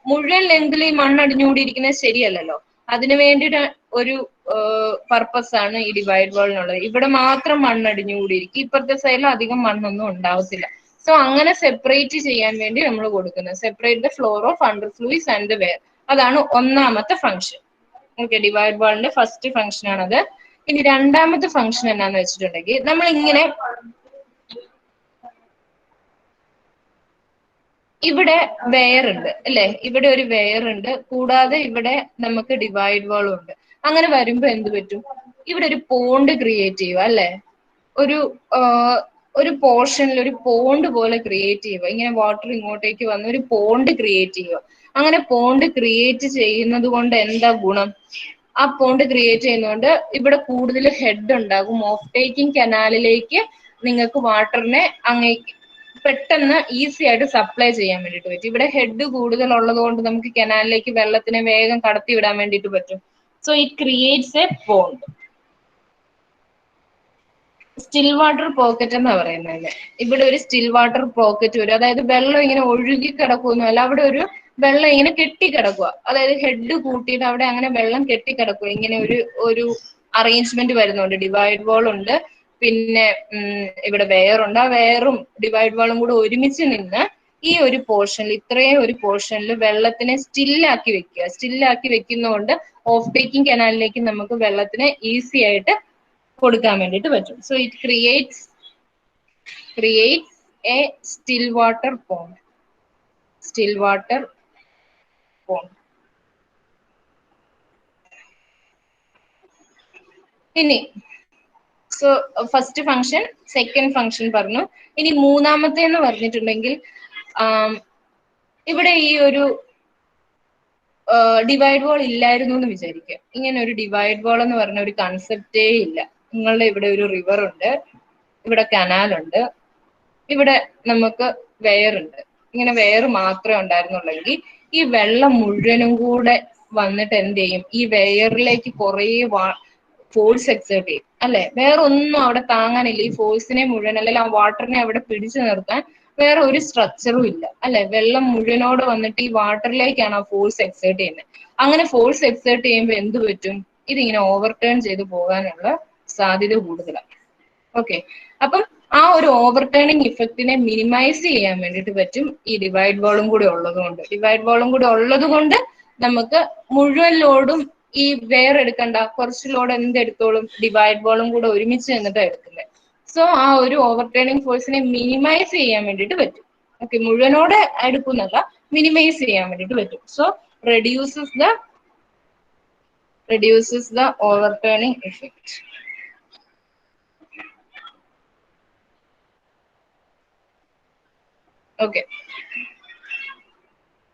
മുഴുവൻ ലെങ്തിൽ ഈ മണ്ണ് അടിഞ്ഞുകൂടിയിരിക്കുന്നത് ശരിയല്ലല്ലോ. അതിനു വേണ്ടിയിട്ട് ഒരു പർപ്പസ് ആണ് ഈ ഡിവൈഡ് വാളിനുള്ളത്. ഇവിടെ മാത്രം മണ്ണ് അടിഞ്ഞുകൂടിയിരിക്കും, ഇപ്പുറത്തെ സൈഡിൽ അധികം മണ്ണൊന്നും ഉണ്ടാവത്തില്ല. സോ അങ്ങനെ സെപ്പറേറ്റ് ചെയ്യാൻ വേണ്ടി നമ്മൾ കൊടുക്കുന്നത്. Separate the floor of under sluices and weir. അതാണ് ഒന്നാമത്തെ ഫംഗ്ഷൻ. ഓക്കെ, ഡിവൈഡ് വാളിന്റെ ഫസ്റ്റ് ഫംഗ്ഷൻ ആണത്. ഇനി രണ്ടാമത്തെ ഫംഗ്ഷൻ എന്നാന്ന് വെച്ചിട്ടുണ്ടെങ്കിൽ നമ്മൾ ഇങ്ങനെ ഇവിടെ വെയർ ഉണ്ട് അല്ലെ, ഇവിടെ ഒരു വെയർ ഉണ്ട്, കൂടാതെ ഇവിടെ നമുക്ക് ഡിവൈഡ് വാളും ഉണ്ട്. അങ്ങനെ വരുമ്പോ എന്ത് പറ്റും? ഇവിടെ ഒരു പോണ്ട് ക്രിയേറ്റ് ചെയ്യുക അല്ലെ, ഒരു പോർഷനിൽ ഒരു പോണ്ട് പോലെ ക്രിയേറ്റ് ചെയ്യുക. ഇങ്ങനെ വാട്ടർ ഇങ്ങോട്ടേക്ക് വന്ന് ഒരു പോണ്ട് ക്രിയേറ്റ് ചെയ്യുക. അങ്ങനെ പോണ്ട് ക്രിയേറ്റ് ചെയ്യുന്നത് കൊണ്ട് എന്താ ഗുണം? ആ പോണ്ട് ക്രിയേറ്റ് ചെയ്യുന്നതുകൊണ്ട് ഇവിടെ കൂടുതൽ ഹെഡ് ഉണ്ടാകും. ഓഫ് ടേക്കിംഗ് കനാലിലേക്ക് നിങ്ങൾക്ക് വാട്ടറിനെ അങ്ങേക്ക് പെട്ടെന്ന് ഈസി ആയിട്ട് സപ്ലൈ ചെയ്യാൻ വേണ്ടിട്ട് പറ്റും. ഇവിടെ ഹെഡ് കൂടുതൽ ഉള്ളത് കൊണ്ട് നമുക്ക് കനാലിലേക്ക് വെള്ളത്തിനെ വേഗം കടത്തി വിടാൻ വേണ്ടിട്ട് പറ്റും. So it creates A pond. Still water pocket എന്നാ പറയുന്നത്. ഇവിടെ ഒരു സ്റ്റിൽ വാട്ടർ പോക്കറ്റ് വരും. അതായത് വെള്ളം ഇങ്ങനെ ഒഴുകി കിടക്കുകയൊന്നുമല്ല, അവിടെ ഒരു വെള്ളം ഇങ്ങനെ കെട്ടിക്കിടക്കുക. അതായത് ഹെഡ് കൂട്ടിയിട്ട് അവിടെ അങ്ങനെ വെള്ളം കെട്ടിക്കിടക്കുക. ഇങ്ങനെ ഒരു അറേഞ്ച്മെന്റ് വരുന്നുണ്ട്. ഡിവൈഡ് വാൾ ഉണ്ട്, പിന്നെ ഇവിടെ വെയറുണ്ട്. ആ വെയറും ഡിവൈഡ് വാളും കൂടെ ഒരുമിച്ച് നിന്ന് ഈ ഒരു പോർഷനിൽ, ഇത്രയും ഒരു പോർഷനിൽ വെള്ളത്തിനെ സ്റ്റില്ലാക്കി വെക്കുക. സ്റ്റില്ലാക്കി വെക്കുന്നതുകൊണ്ട് ഓഫ് ടേക്കിംഗ് കനാലിലേക്ക് നമുക്ക് വെള്ളത്തിനെ ഈസി ആയിട്ട് കൊടുക്കാൻ വേണ്ടിട്ട് പറ്റും. So it creates a still water pond. Still water pond. ഇനി so first function, second function പറഞ്ഞു. ഇനി മൂന്നാമത്തെ എന്ന് പറഞ്ഞിട്ടുണ്ടെങ്കിൽ ഇവിടെ ഈ ഒരു ഡിവൈഡ് വാൾ ഇല്ലായിരുന്നു എന്ന് വിചാരിക്കുക. ഇങ്ങനെ ഒരു ഡിവൈഡ് വാൾ എന്ന് പറഞ്ഞ ഒരു കൺസെപ്റ്റേ ഇല്ല. നിങ്ങളുടെ ഇവിടെ ഒരു റിവർ ഉണ്ട്, ഇവിടെ കനാലുണ്ട്, ഇവിടെ നമുക്ക് വെയറുണ്ട്. ഇങ്ങനെ വെയർ മാത്രമേ ഉണ്ടായിരുന്നുള്ളെങ്കിൽ ഈ വെള്ളം മുഴുവനും കൂടെ വന്നിട്ട് എന്ത് ചെയ്യും? ഈ വെയറിലേക്ക് കുറേ ഫോഴ്സ് എക്സേർട്ട് ചെയ്യും അല്ലെ. വേറെ ഒന്നും അവിടെ താങ്ങാനില്ല. ഈ ഫോഴ്സിനെ മുഴുവൻ, അല്ലെങ്കിൽ ആ വാട്ടറിനെ അവിടെ പിടിച്ചു നിർത്താൻ വേറെ ഒരു സ്ട്രക്ചറും ഇല്ല അല്ലെ. വെള്ളം മുഴുവനോട് വന്നിട്ട് ഈ വാട്ടറിലേക്കാണ് ആ ഫോഴ്സ് എക്സേർട്ട് ചെയ്യുന്നത്. അങ്ങനെ ഫോഴ്സ് എക്സേർട്ട് ചെയ്യുമ്പോൾ എന്ത് പറ്റും? ഇതിങ്ങനെ ഓവർടേൺ ചെയ്ത് പോകാനുള്ള സാധ്യത കൂടുതലാണ്. ഓക്കെ, അപ്പം ആ ഒരു ഓവർടേണിങ് ഇഫക്റ്റിനെ മിനിമൈസ് ചെയ്യാൻ വേണ്ടിയിട്ട് പറ്റും ഈ ഡിവൈഡ് വാളും കൂടെ ഉള്ളത് കൊണ്ട്. ഡിവൈഡ് വാളും കൂടെ ഉള്ളത് കൊണ്ട് നമുക്ക് മുഴുവൻ ലോഡും ഈ വെയർ എടുക്കണ്ട, കുറച്ച് ലോഡ് എന്തെടുത്തോളും ഡിവൈഡ് വാളും കൂടെ ഒരുമിച്ച് നിന്നിട്ട് എടുക്കുന്നത്. സോ ആ ഒരു ഓവർടേണിങ് ഫോഴ്സിനെ മിനിമൈസ് ചെയ്യാൻ വേണ്ടിയിട്ട് പറ്റും. ഓക്കെ, മുഴുവനോടെ എടുക്കുന്നല്ല, മിനിമൈസ് ചെയ്യാൻ വേണ്ടിയിട്ട് പറ്റും. So reduces the overturning effect. Okay,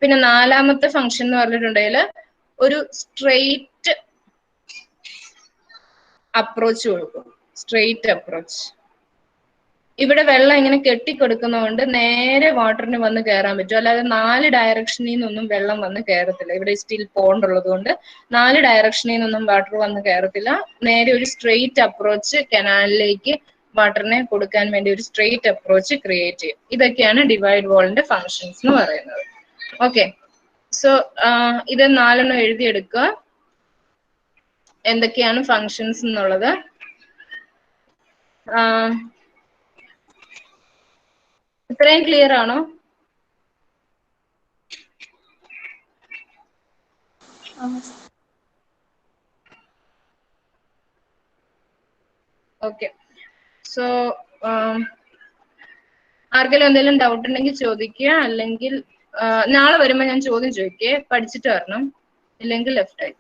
പിന്നെ നാലാമത്തെ ഫംഗ്ഷൻ എന്ന് പറഞ്ഞിട്ടുണ്ടെങ്കിൽ ഒരു സ്ട്രെയിറ്റ് അപ്രോച്ച് കൊടുക്കും. Straight approach. ഇവിടെ വെള്ളം ഇങ്ങനെ കെട്ടിക്കൊടുക്കുന്നതുകൊണ്ട് നേരെ വാട്ടറിന് വന്ന് കയറാൻ പറ്റും. അല്ലാതെ 4 ഡയറക്ഷനിൽ നിന്നൊന്നും വെള്ളം വന്ന് കയറത്തില്ല. ഇവിടെ സ്റ്റിൽ പോണ്ട് ഉള്ളത് കൊണ്ട് 4 ഡയറക്ഷനിൽ നിന്നൊന്നും വാട്ടർ വന്ന് കയറത്തില്ല. നേരെ ഒരു സ്ട്രെയിറ്റ് അപ്രോച്ച് കനാലിലേക്ക് വാട്ടറിനെ കൊടുക്കാൻ വേണ്ടി ഒരു സ്ട്രെയിറ്റ് അപ്രോച്ച് ക്രിയേറ്റ് ചെയ്യും. ഇതൊക്കെയാണ് ഡിവൈഡ് വാളിന്റെ ഫങ്ഷൻസ് എന്ന് പറയുന്നത്. ഓക്കെ, സോ ഇത് 4 എഴുതിയെടുക്കുക, എന്തൊക്കെയാണ് ഫങ്ഷൻസ് എന്നുള്ളത്. ഇത്രയും ക്ലിയർ ആണോ? ഓക്കെ, സോ ആർക്കെങ്കിലും എന്തെങ്കിലും ഡൗട്ട് ഉണ്ടെങ്കിൽ ചോദിക്കുക, അല്ലെങ്കിൽ നാളെ വരുമ്പോൾ ഞാൻ ചോദ്യം ചോദിക്കേ, പഠിച്ചിട്ട് വരണം, ഇല്ലെങ്കിൽ ലെഫ്റ്റ് ആയി.